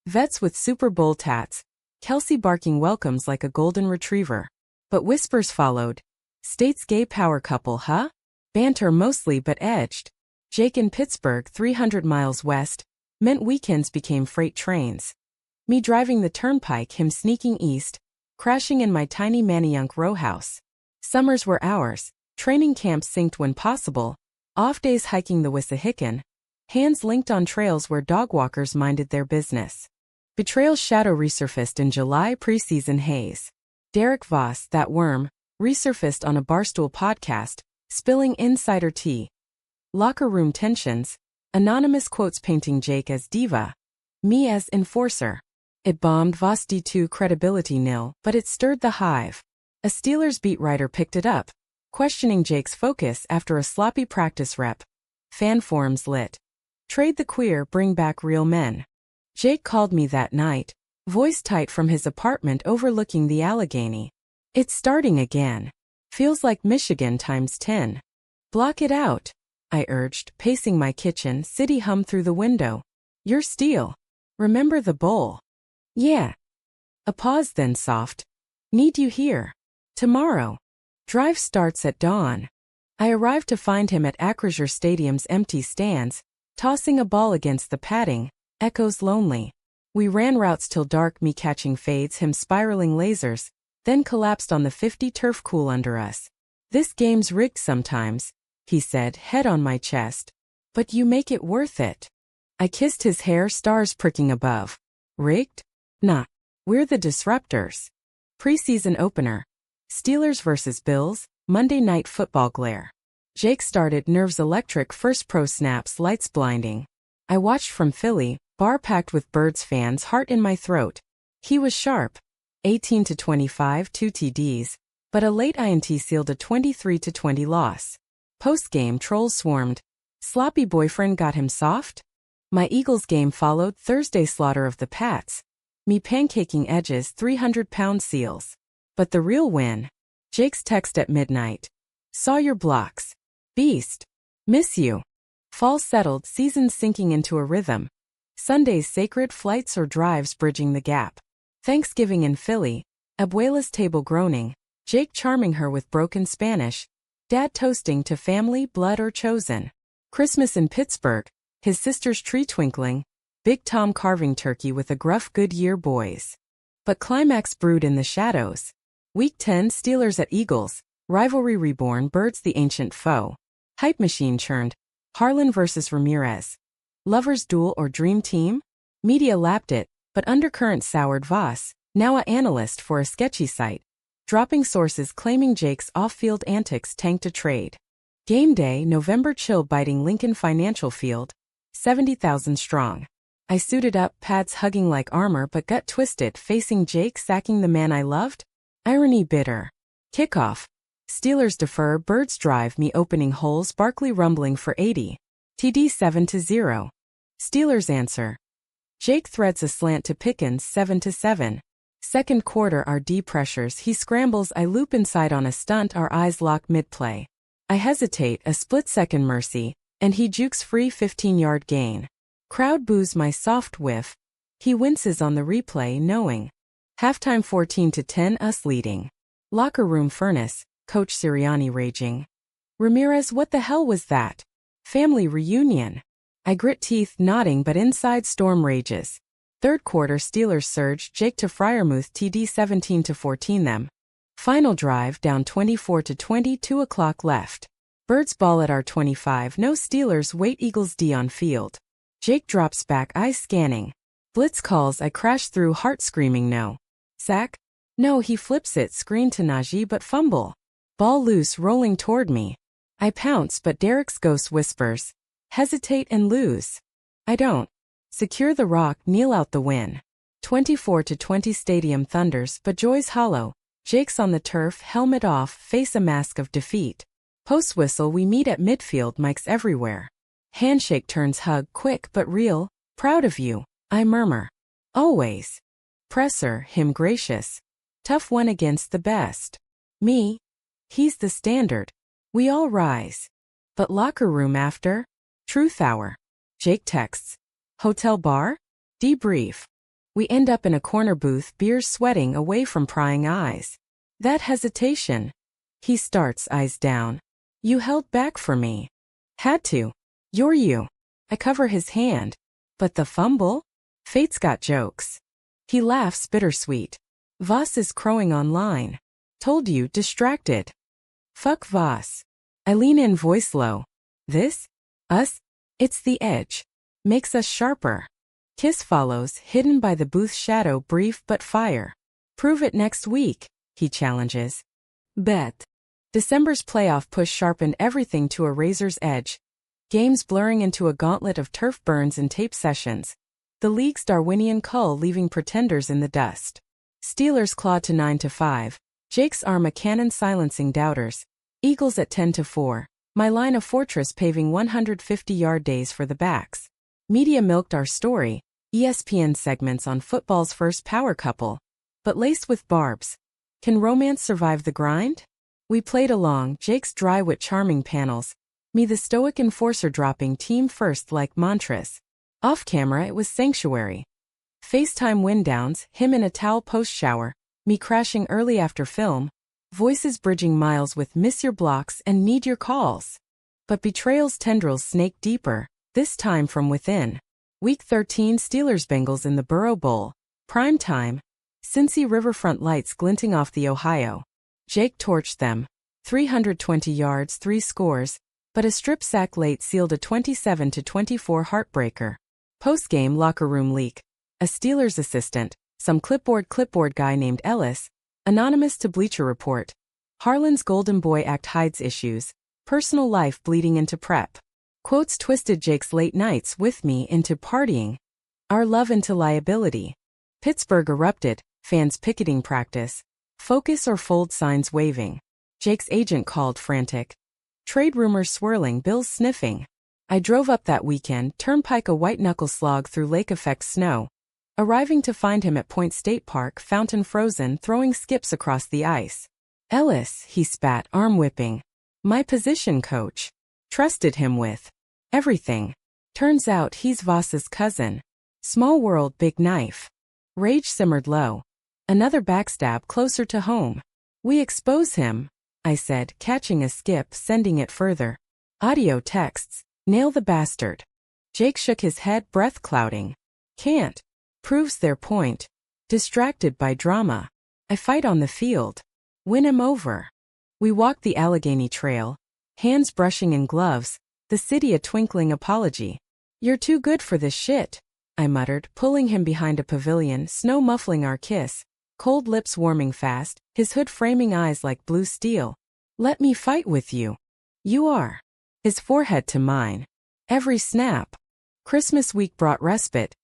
Vets with Super Bowl tats, Kelsey barking welcomes like a golden retriever. But whispers followed. State's gay power couple, huh? Banter mostly but edged. Jake in Pittsburgh, 300 miles west, meant weekends became freight trains. Me driving the turnpike, him sneaking east, crashing in my tiny Manayunk row house. Summers were ours, training camps synced when possible, off days hiking the Wissahickon, hands linked on trails where dogwalkers minded their business. Betrayal's shadow resurfaced in July preseason haze. Derek Voss, that worm, resurfaced on a Barstool podcast, spilling insider tea. Locker room tensions, anonymous quotes painting Jake as diva, me as enforcer. It bombed, Voss D2 credibility nil, but it stirred the hive. A Steelers beat writer picked it up, questioning Jake's focus after a sloppy practice rep. Fan forums lit. Trade the queer, bring back real men. Jake called me that night, voice tight from his apartment overlooking the Allegheny. It's starting again. Feels like Michigan times 10. Block it out, I urged, pacing my kitchen, city hum through the window. You're Steel. Remember the bowl? Yeah. A pause, then soft. Need you here. Tomorrow. Drive starts at dawn. I arrived to find him at Acrisure Stadium's empty stands, tossing a ball against the padding, echoes lonely. We ran routes till dark, me catching fades, him spiraling lasers, then collapsed on the 50 turf cool under us. This game's rigged sometimes, he said, head on my chest. But you make it worth it. I kissed his hair, stars pricking above. Rigged? Nah. We're the disruptors. Preseason opener. Steelers vs. Bills, Monday Night Football glare. Jake started, nerves electric, first pro snaps, lights blinding. I watched from Philly, bar packed with Birds fans, heart in my throat. He was sharp. 18-25, 2 TDs, but a late INT sealed a 23-20 loss. Post-game, trolls swarmed. Sloppy boyfriend got him soft? My Eagles game followed, Thursday slaughter of the Pats. Me pancaking edges, 300-pound seals. But the real win. Jake's text at midnight. Saw your blocks. Beast. Miss you. Fall settled, seasons sinking into a rhythm. Sundays sacred, flights or drives bridging the gap. Thanksgiving in Philly, Abuela's table groaning, Jake charming her with broken Spanish, Dad toasting to family, blood or chosen. Christmas in Pittsburgh, his sister's tree twinkling, Big Tom carving turkey with a gruff Goodyear boys. But climax brewed in the shadows. Week 10, Steelers at Eagles, rivalry reborn, Birds the ancient foe. Hype machine churned, Harlan vs. Ramirez. Lovers duel or dream team? Media lapped it, but undercurrent soured Voss, now a analyst for a sketchy site, dropping sources claiming Jake's off-field antics tanked a trade. Game day, November chill biting Lincoln Financial Field, 70,000 strong. I suited up, pads hugging like armor but gut twisted, facing Jake sacking the man I loved? Irony bitter. Kickoff. Steelers defer, Birds drive, me opening holes, Barkley rumbling for 80. TD 7-0. Steelers answer. Jake threads a slant to Pickens, 7-7. Second quarter, our D pressures, he scrambles, I loop inside on a stunt, our eyes lock mid-play. I hesitate, a split-second mercy, and he jukes free 15-yard gain. Crowd boos my soft whiff. He winces on the replay, knowing. Halftime 14-10, us leading. Locker room furnace, Coach Sirianni raging. Ramirez, what the hell was that? Family reunion. I grit teeth, nodding, but inside storm rages. Third quarter, Steelers surge, Jake to Freiermuth, TD 17-14 them. Final drive, down 24-20, 2 o'clock left. Birds ball at our 25, no Steelers, wait, Eagles D on field. Jake drops back, eyes scanning. Blitz calls, I crash through, heart screaming no. Sack? No, he flips it, screen to Najee but fumble. Ball loose, rolling toward me. I pounce, but Derek's ghost whispers. Hesitate and lose. I don't. Secure the rock, kneel out the win. 24-20 Stadium thunders, but joy's hollow. Jake's on the turf, helmet off, face a mask of defeat. Post whistle, we meet at midfield, mics everywhere. Handshake turns hug, quick but real. Proud of you, I murmur. Always. Presser, him gracious. Tough one against the best. Me? He's the standard. We all rise. But locker room after? Truth hour. Jake texts. Hotel bar? Debrief. We end up in a corner booth, beers sweating away from prying eyes. That hesitation. He starts, eyes down. You held back for me. Had to. You're you. I cover his hand. But the fumble? Fate's got jokes. He laughs, bittersweet. Voss is crowing online. Told you, distracted. Fuck Voss. I lean in, voice low. This? Us? It's the edge. Makes us sharper. Kiss follows, hidden by the booth's shadow, brief but fire. Prove it next week, he challenges. Bet. December's playoff push sharpened everything to a razor's edge. Games blurring into a gauntlet of turf burns and tape sessions. The league's Darwinian cull leaving pretenders in the dust. Steelers claw to 9-5. Jake's arm a cannon silencing doubters. Eagles at 10-4. My line of fortress paving 150-yard days for the backs. Media milked our story. ESPN segments on football's first power couple. But laced with barbs. Can romance survive the grind? We played along, Jake's dry wit charming panels. Me the stoic enforcer dropping team first like mantras. Off camera it was sanctuary. FaceTime wind downs, him in a towel post-shower, me crashing early after film, voices bridging miles with miss your blocks and need your calls. But betrayal's tendrils snake deeper, this time from within. Week 13 Steelers-Bengals in the Burrow Bowl. Prime time. Cincy riverfront lights glinting off the Ohio. Jake torched them. 320 yards, 3 scores, but a strip sack late sealed a 27-24 heartbreaker. Post-game locker room leak. A Steelers assistant, some clipboard guy named Ellis, anonymous to Bleacher Report. Harlan's Golden Boy Act hides issues. Personal life bleeding into prep. Quotes twisted Jake's late nights with me into partying. Our love into liability. Pittsburgh erupted, fans picketing practice. Focus or fold signs waving. Jake's agent called frantic. Trade rumors swirling, bills sniffing. I drove up that weekend, turnpike a white-knuckle slog through lake-effect snow. Arriving to find him at Point State Park, fountain frozen, throwing skips across the ice. Ellis, he spat, arm whipping. My position coach. Trusted him with everything. Turns out he's Voss's cousin. Small world, big knife. Rage simmered low. Another backstab closer to home. We expose him, I said, catching a skip, sending it further. Audio texts. Nail the bastard. Jake shook his head, breath clouding. Can't. Proves their point. Distracted by drama. I fight on the field. Win him over. We walked the Allegheny Trail. Hands brushing in gloves. The city a twinkling apology. You're too good for this shit, I muttered, pulling him behind a pavilion, snow muffling our kiss. Cold lips warming fast, his hood framing eyes like blue steel. Let me fight with you. You are. His forehead to mine. Every snap. Christmas week brought respite.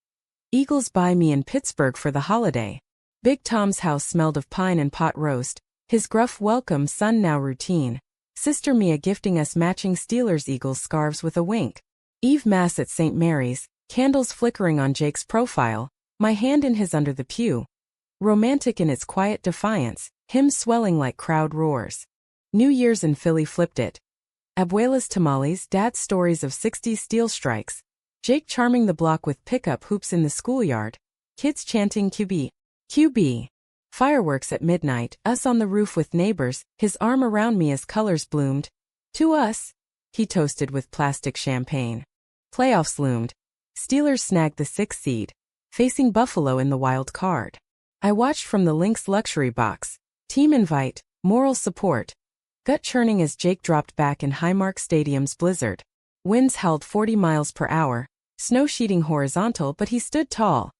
Eagles by me in Pittsburgh for the holiday. Big Tom's house smelled of pine and pot roast, his gruff welcome son now routine. Sister Mia gifting us matching Steelers-Eagles scarves with a wink. Eve Mass at St. Mary's, candles flickering on Jake's profile, my hand in his under the pew. Romantic in its quiet defiance, him swelling like crowd roars. New Year's in Philly flipped it. Abuela's tamales, dad's stories of 60s steel strikes. Jake charming the block with pickup hoops in the schoolyard. Kids chanting QB. QB. Fireworks at midnight, us on the roof with neighbors, his arm around me as colors bloomed. To us, he toasted with plastic champagne. Playoffs loomed. Steelers snagged the 6th seed, facing Buffalo in the wild card. I watched from the Lynx luxury box. Team invite, moral support. Gut churning as Jake dropped back in Highmark Stadium's blizzard. Winds howled 40 miles per hour, snow sheeting horizontal, but he stood tall.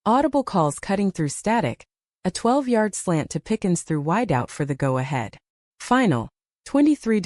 Audible calls cutting through static. A 12-yard slant to Pickens through wideout for the go-ahead. Final, 23-16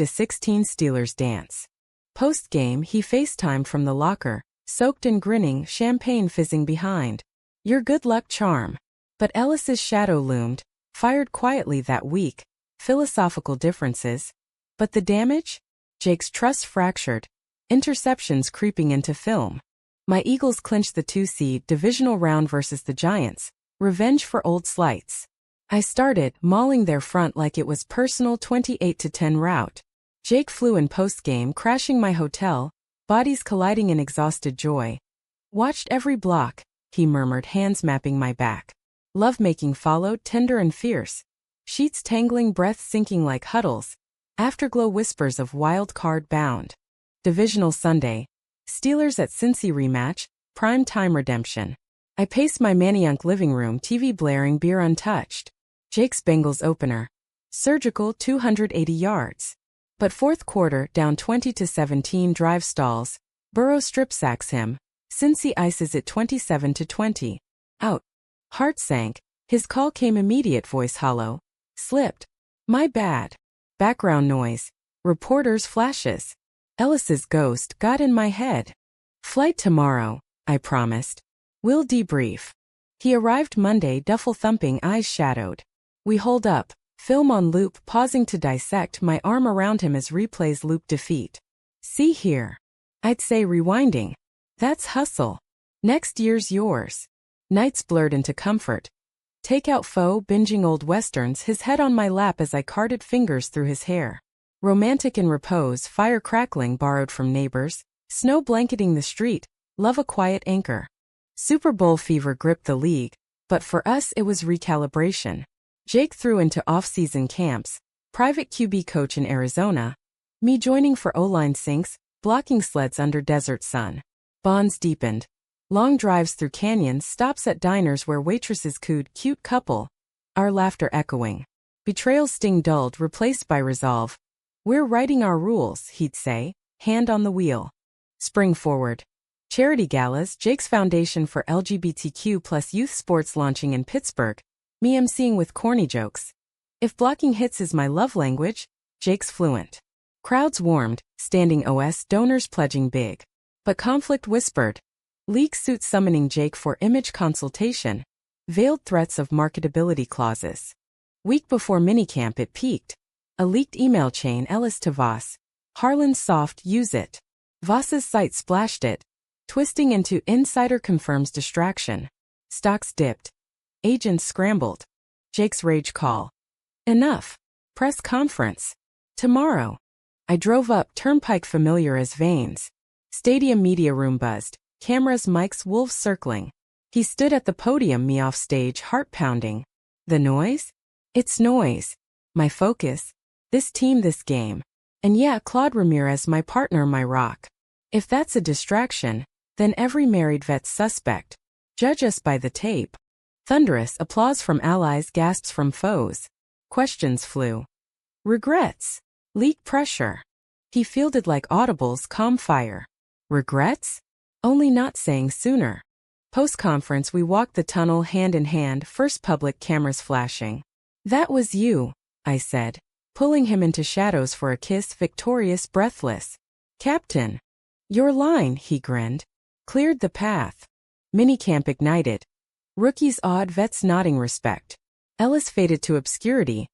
Steelers dance. Post-game, he FaceTimed from the locker, soaked and grinning, champagne fizzing behind. Your good luck charm. But Ellis's shadow loomed, fired quietly that week. Philosophical differences. But the damage? Jake's trust fractured. Interceptions creeping into film. My Eagles clinched the 2-seed divisional round versus the Giants. Revenge for old slights. I started mauling their front like it was personal 28-10 rout. Jake flew in post-game, crashing my hotel, bodies colliding in exhausted joy. Watched every block, he murmured, hands mapping my back. Lovemaking followed, tender and fierce. Sheets tangling, breath sinking like huddles. Afterglow whispers of wild card bound. Divisional Sunday. Steelers at Cincy rematch, prime time redemption. I paced my Manayunk living room, TV blaring, beer untouched. Jake's Bengals opener. Surgical 280 yards. But fourth quarter, down 20-17, drive stalls. Burrow strip sacks him. Cincy ices it 27-20. Out. Heart sank. His call came immediate, voice hollow. Slipped. My bad. Background noise. Reporters' flashes. Ellis's ghost got in my head. Flight tomorrow, I promised. We'll debrief. He arrived Monday, duffel thumping, eyes shadowed. We holed up, film on loop, pausing to dissect, my arm around him as replays loop defeat. See here. I'd say rewinding. That's hustle. Next year's yours. Nights blurred into comfort. Take out foe, binging old westerns, his head on my lap as I carted fingers through his hair. Romantic in repose, fire crackling borrowed from neighbors, snow blanketing the street, love a quiet anchor. Super Bowl fever gripped the league, but for us it was recalibration. Jake threw into off-season camps, private QB coach in Arizona, me joining for O-line sinks, blocking sleds under desert sun. Bonds deepened. Long drives through canyons, stops at diners where waitresses cooed, cute couple. Our laughter echoing. Betrayal's sting dulled, replaced by resolve. We're writing our rules, he'd say, hand on the wheel. Spring forward. Charity galas, Jake's foundation for LGBTQ plus youth sports launching in Pittsburgh. Me emceeing with corny jokes. If blocking hits is my love language, Jake's fluent. Crowds warmed, standing OS donors pledging big. But conflict whispered. League suit summoning Jake for image consultation. Veiled threats of marketability clauses. Week before minicamp it peaked. A leaked email chain, Ellis to Voss. Harlan soft, use it. Voss's site splashed it. Twisting into insider confirms distraction. Stocks dipped. Agents scrambled. Jake's rage call. Enough. Press conference. Tomorrow. I drove up, turnpike familiar as veins. Stadium media room buzzed. Cameras, mics, wolves circling. He stood at the podium, me off stage, heart pounding. The noise? It's noise. My focus. This team, this game. And yeah, Claude Ramirez, my partner, my rock. If that's a distraction, then every married vet's suspect. Judge us by the tape. Thunderous applause from allies, gasps from foes. Questions flew. Regrets. Leak pressure. He fielded like audibles, calm fire. Regrets? Only not saying sooner. Post-conference we walked the tunnel hand in hand, first public, cameras flashing. That was you, I said, pulling him into shadows for a kiss, victorious, breathless. Captain. Your line, he grinned. Cleared the path. Minicamp ignited. Rookies awed, vets nodding respect. Ellis faded to obscurity.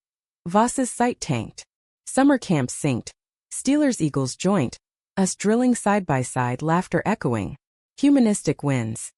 Voss's site tanked. Summer camp synced. Steelers-Eagles joint. Us drilling side by side, laughter echoing. Humanistic wins.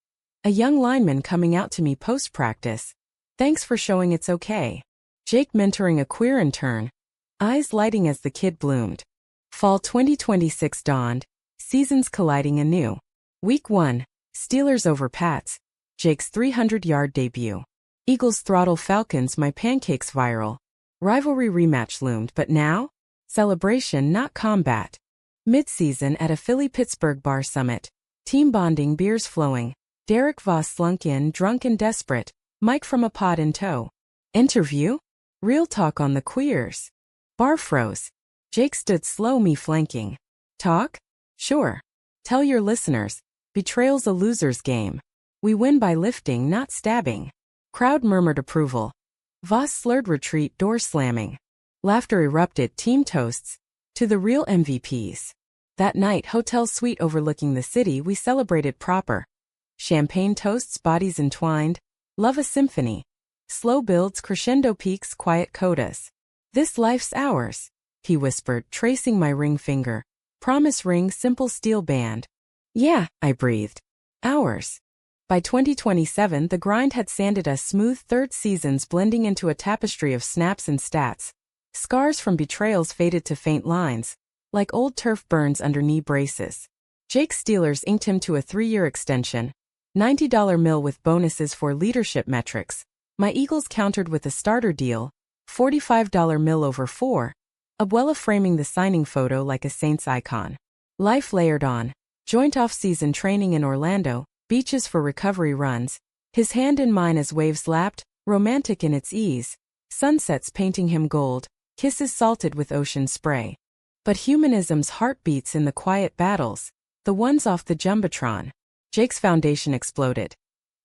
A young lineman coming out to me post-practice. Thanks for showing it's okay. Jake mentoring a queer intern. Eyes lighting as the kid bloomed. Fall 2026 dawned. Seasons colliding anew. Week 1. Steelers over Pats. Jake's 300-yard debut. Eagles throttle Falcons, my pancakes viral. Rivalry rematch loomed, but now? Celebration, not combat. Mid-season at a Philly-Pittsburgh bar summit. Team bonding, beers flowing. Derek Voss slunk in, drunk and desperate. Mike from a pod in tow. Interview? Real talk on the queers. Bar froze. Jake stood slow, me flanking. Talk? Sure. Tell your listeners. Betrayal's a loser's game. We win by lifting, not stabbing. Crowd murmured approval. Voss slurred retreat, door slamming. Laughter erupted, team toasts. To the real MVPs. That night, hotel suite overlooking the city, we celebrated proper. Champagne toasts, bodies entwined. Love a symphony. Slow builds, crescendo peaks, quiet codas. This life's ours, he whispered, tracing my ring finger. Promise ring, simple steel band. Yeah, I breathed. Ours. By 2027, the grind had sanded us smooth, third seasons blending into a tapestry of snaps and stats. Scars from betrayals faded to faint lines, like old turf burns under knee braces. Jake's Steelers inked him to a 3-year extension. $90 mil with bonuses for leadership metrics. My Eagles countered with a starter deal. $45 mil over 4. Abuela framing the signing photo like a Saints icon. Life layered on. Joint off-season training in Orlando, beaches for recovery runs. His hand in mine as waves lapped, romantic in its ease. Sunsets painting him gold, kisses salted with ocean spray. But humanism's heartbeats in the quiet battles, the ones off the Jumbotron. Jake's foundation exploded.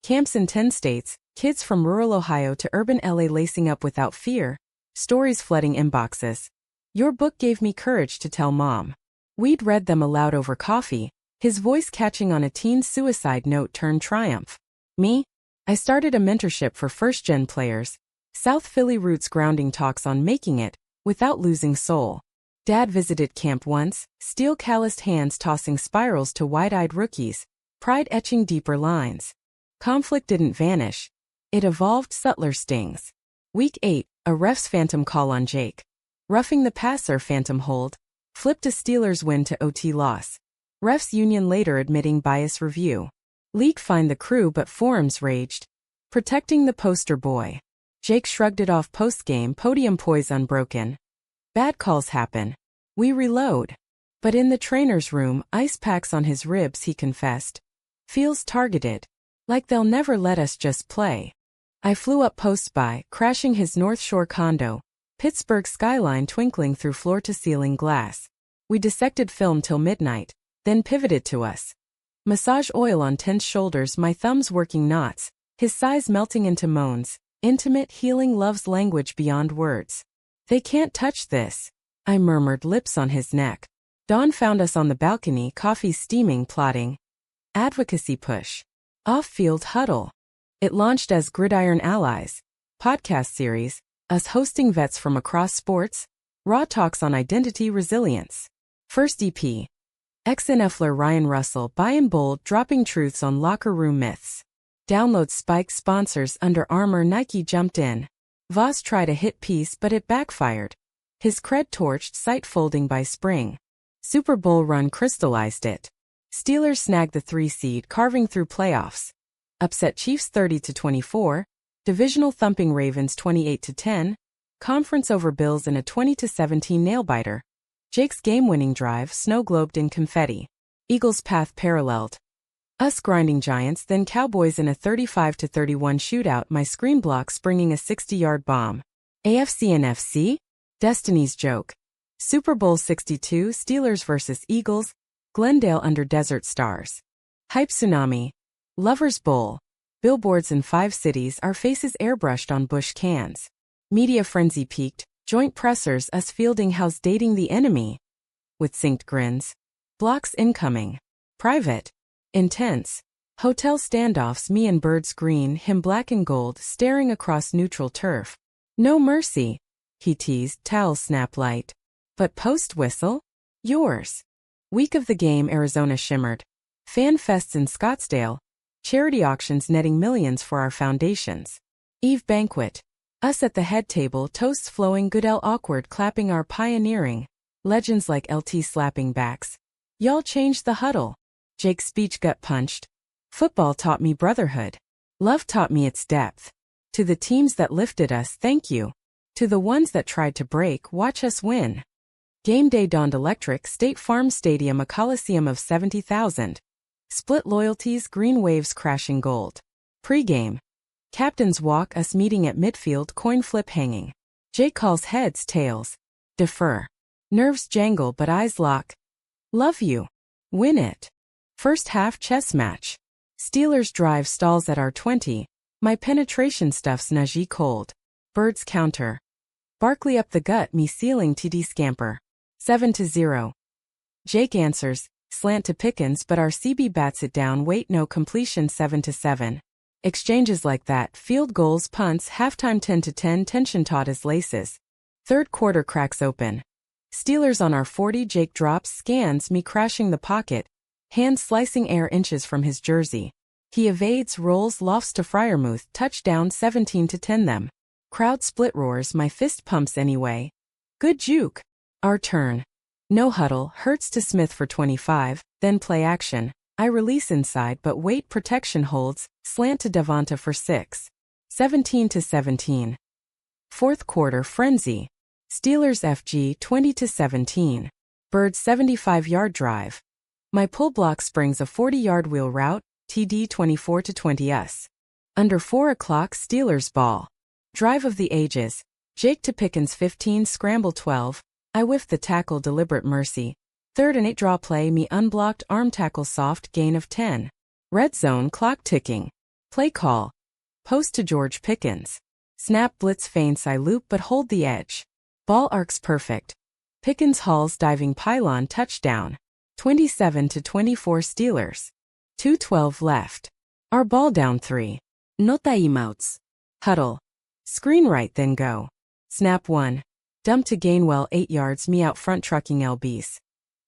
Camps in 10 states, kids from rural Ohio to urban LA lacing up without fear, stories flooding inboxes. Your book gave me courage to tell mom. We'd read them aloud over coffee, his voice catching on a teen's suicide note turned triumph. Me? I started a mentorship for first-gen players. South Philly roots grounding talks on making it, without losing soul. Dad visited camp once, steel-calloused hands tossing spirals to wide-eyed rookies, pride etching deeper lines. Conflict didn't vanish. It evolved, subtler stings. Week 8, a ref's phantom call on Jake. Roughing the passer, phantom hold. Flipped a Steelers win to OT loss. Refs union later admitting bias review. League fined the crew but forums raged. Protecting the poster boy. Jake shrugged it off post-game, podium poise unbroken. Bad calls happen. We reload. But in the trainer's room, ice packs on his ribs, he confessed. Feels targeted. Like they'll never let us just play. I flew up post-by, crashing his North Shore condo. Pittsburgh skyline twinkling through floor-to-ceiling glass. We dissected film till midnight, then pivoted to us. Massage oil on tense shoulders, my thumbs working knots, his sighs melting into moans. Intimate, healing love's language beyond words. They can't touch this, I murmured, lips on his neck. Dawn found us on the balcony, coffee steaming, plotting. Advocacy push. Off-field huddle. It launched as Gridiron Allies. Podcast series, us hosting vets from across sports. Raw talks on identity resilience. First EP. Ex-NFler Ryan Russell, by and bold, dropping truths on locker room myths. Download spiked, sponsors, Under Armour, Nike jumped in. Voss tried a hit piece but it backfired. His cred torched, site folding by spring. Super Bowl run crystallized it. Steelers snagged the 3 seed, carving through playoffs. Upset Chiefs 30-24. Divisional thumping Ravens 28-10. Conference over Bills in a 20-17 nail-biter. Jake's game-winning drive snow-globed in confetti. Eagles' path paralleled. Us grinding Giants, then Cowboys in a 35-31 shootout, my screen block springing a 60-yard bomb. AFC NFC? Destiny's joke. Super Bowl 62, Steelers vs. Eagles, Glendale under desert stars. Hype tsunami. Lovers Bowl. Billboards in 5 cities, our faces airbrushed on Busch cans. Media frenzy peaked, joint pressers, us fielding how's dating the enemy. With synced grins. Blocks incoming. Private. Intense. Hotel standoffs, me and birds green, him black and gold, staring across neutral turf. No mercy, he teased, towel snap light. But post whistle? Yours. Week of the game, Arizona shimmered. Fan fests in Scottsdale. Charity auctions netting millions for our foundations. Eve banquet. Us at the head table, toasts flowing, Goodell awkward, clapping our pioneering. Legends like LT slapping backs. Y'all changed the huddle. Jake's speech gut punched. Football taught me brotherhood. Love taught me its depth. To the teams that lifted us, thank you. To the ones that tried to break, watch us win. Game day dawned electric, State Farm Stadium, a coliseum of 70,000. Split loyalties, green waves crashing gold. Pre-game. Captain's walk, us meeting at midfield, coin flip hanging. Jake calls heads, tails. Defer. Nerves jangle but eyes lock. Love you. Win it. First half chess match. Steelers drive stalls at our 20. My penetration stuffs Najee cold. Birds counter. Barkley up the gut, me sealing TD scamper. 7-0. Jake answers, slant to Pickens, but our CB bats it down. Wait, no completion. 7-7. Exchanges like that, field goals, punts, halftime. 10-10. Tension taut as laces. Third quarter cracks open. Steelers on our 40. Jake drops, scans, me crashing the pocket. Hand slicing air inches from his jersey. He evades, rolls, lofts to Freiermuth. Touchdown. 17-10 them. Crowd split roars, my fist pumps anyway. Good juke. Our turn. No huddle, Hurts to Smith for 25, then play action. I release inside but wait, protection holds, slant to Devonta for 6. 17-17. Fourth quarter frenzy. Steelers FG 20-17. Birds 75-yard drive. My pull block springs a 40-yard wheel route, TD 24-20 us. Under 4 o'clock Steelers ball. Drive of the ages. Jake to Pickens 15, scramble 12. I whiff the tackle, deliberate mercy. 3rd and 8 draw play, me unblocked, arm tackle, soft gain of 10. Red zone, clock ticking. Play call. Post to George Pickens. Snap, blitz, feints, I loop but hold the edge. Ball arcs perfect. Pickens hauls, diving pylon, touchdown. 27-24 Steelers. 2:12 left. Our ball down 3. No timeouts. Huddle. Screen right, then go. Snap 1. Dump to Gainwell 8 yards, me out front trucking LBs.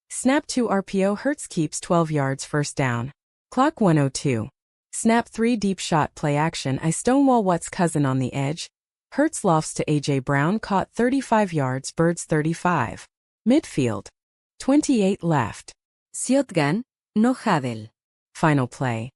Snap 2 RPO, Hurts keeps 12 yards, first down. Clock 1:02. Snap 3 deep shot, play action, I stonewall Watt's cousin on the edge. Hurts lofts to AJ Brown, caught 35 yards, Birds 35. Midfield. 28 left. Shotgun, no huddle. Final play.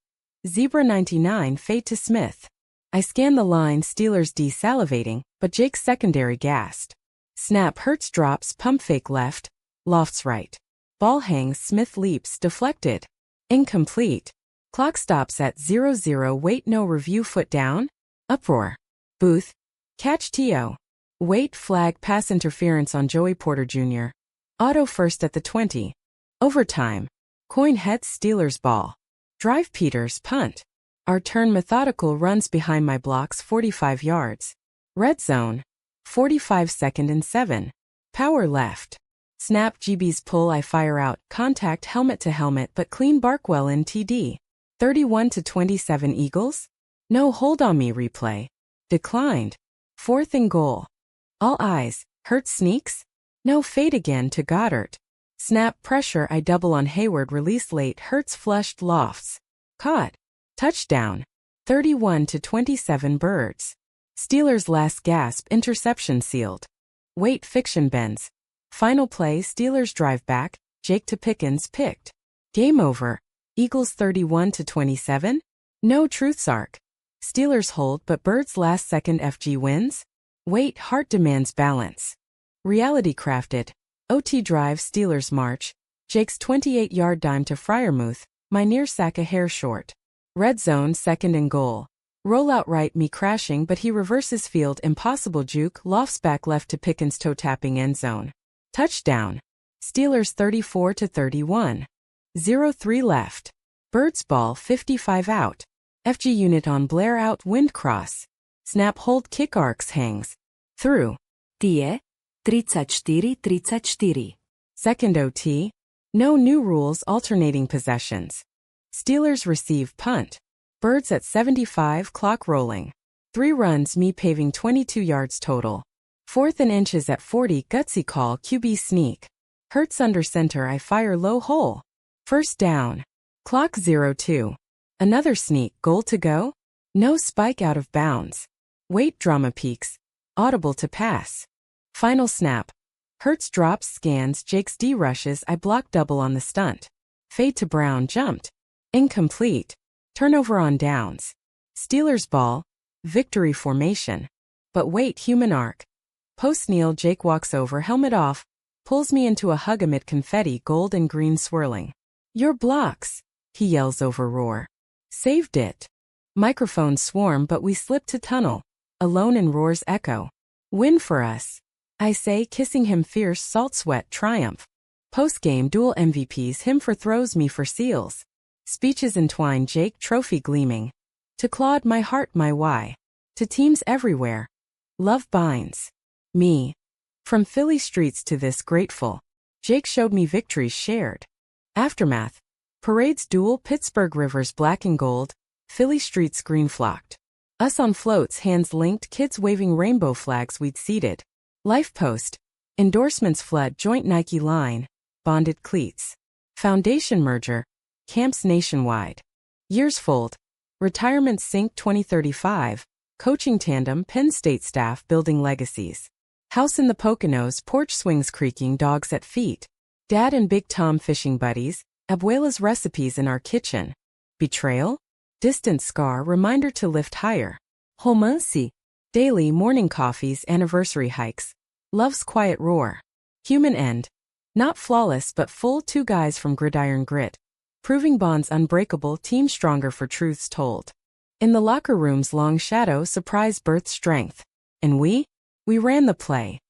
Zebra 99, fade to Smith. I scan the line, Steelers desalivating, but Jake's secondary gassed. Snap, Hurts drops, pump fake left, lofts right. Ball hangs, Smith leaps, deflected. Incomplete. Clock stops at 0-0, wait, no review, foot down. Uproar. Booth. Catch TO. Wait, flag, pass interference on Joey Porter Jr. Auto first at the 20. Overtime. Coin heads, Steelers ball. Drive, Peters, punt. Our turn, methodical runs behind my blocks, 45 yards. Red zone. 45 2nd and 7. Power left. Snap, GB's pull, I fire out, contact, helmet to helmet, but clean, Barkwell in TD. 31-27 Eagles? No, hold on, me replay. Declined. 4th and goal. All eyes. Hurts sneaks? No, fade again to Goddard. Snap, pressure, I double on Hayward, release late, Hurts flushed, lofts. Caught. Touchdown. 31-27 Birds. Steelers last gasp, interception sealed. Wait, fiction bends. Final play, Steelers drive back, Jake to Pickens picked. Game over. Eagles 31-27? No truths arc. Steelers hold but Birds last second FG wins? Wait, heart demands balance. Reality crafted. OT drive, Steelers march. Jake's 28-yard dime to Freiermuth, my near sack a hair short. Red zone, 2nd and goal. Roll out right, me crashing, but he reverses field, impossible juke, lofts back left to Pickens, toe tapping end zone. Touchdown. Steelers 34-31. 0-3 left. Birds ball, 55 out. FG unit on Blair out, wind cross. Snap, hold, kick arcs, hangs. Through. Tie. 34-34. Second OT. No new rules, alternating possessions. Steelers receive punt. Birds at 75, clock rolling. 3 runs, me paving 22 yards total. 4th and inches at 40, gutsy call, QB sneak. Hurts under center, I fire low hole. First down. Clock 0-2. Another sneak, goal to go? No, spike out of bounds. Wait, drama peaks. Audible to pass. Final snap. Hurts drops, scans, Jake's D rushes, I block double on the stunt. Fade to Brown, jumped. Incomplete. Turnover on downs. Steelers ball. Victory formation. But wait, human arc. Post kneel, Jake walks over, helmet off. Pulls me into a hug amid confetti, gold and green swirling. Your blocks, he yells over roar. Saved it. Microphones swarm but we slip to tunnel. Alone in roars echo. Win for us. I say, kissing him fierce, salt sweat, triumph. Post-game dual MVPs, him for throws, me for seals. Speeches entwine, Jake trophy gleaming. To Claude, my heart, my why. To teams everywhere. Love binds. Me. From Philly streets to this grateful. Jake showed me victories shared. Aftermath. Parades duel Pittsburgh rivers black and gold, Philly streets green flocked. Us on floats hands linked kids waving rainbow flags we'd seated. Life post. Endorsements flood joint Nike line, bonded cleats. Foundation merger. Camps nationwide. Years fold. Retirement sync 2035. Coaching tandem Penn State staff building legacies. House in the Poconos porch swings creaking dogs at feet. Dad and Big Tom fishing buddies. Abuela's recipes in our kitchen. Betrayal? Distant scar reminder to lift higher. Romance. Daily morning coffees anniversary hikes. Love's quiet roar. Human end. Not flawless but full two guys from gridiron grit. Proving bonds unbreakable team stronger for truths told. In the locker room's long shadow surprise birth strength. And we ran the play.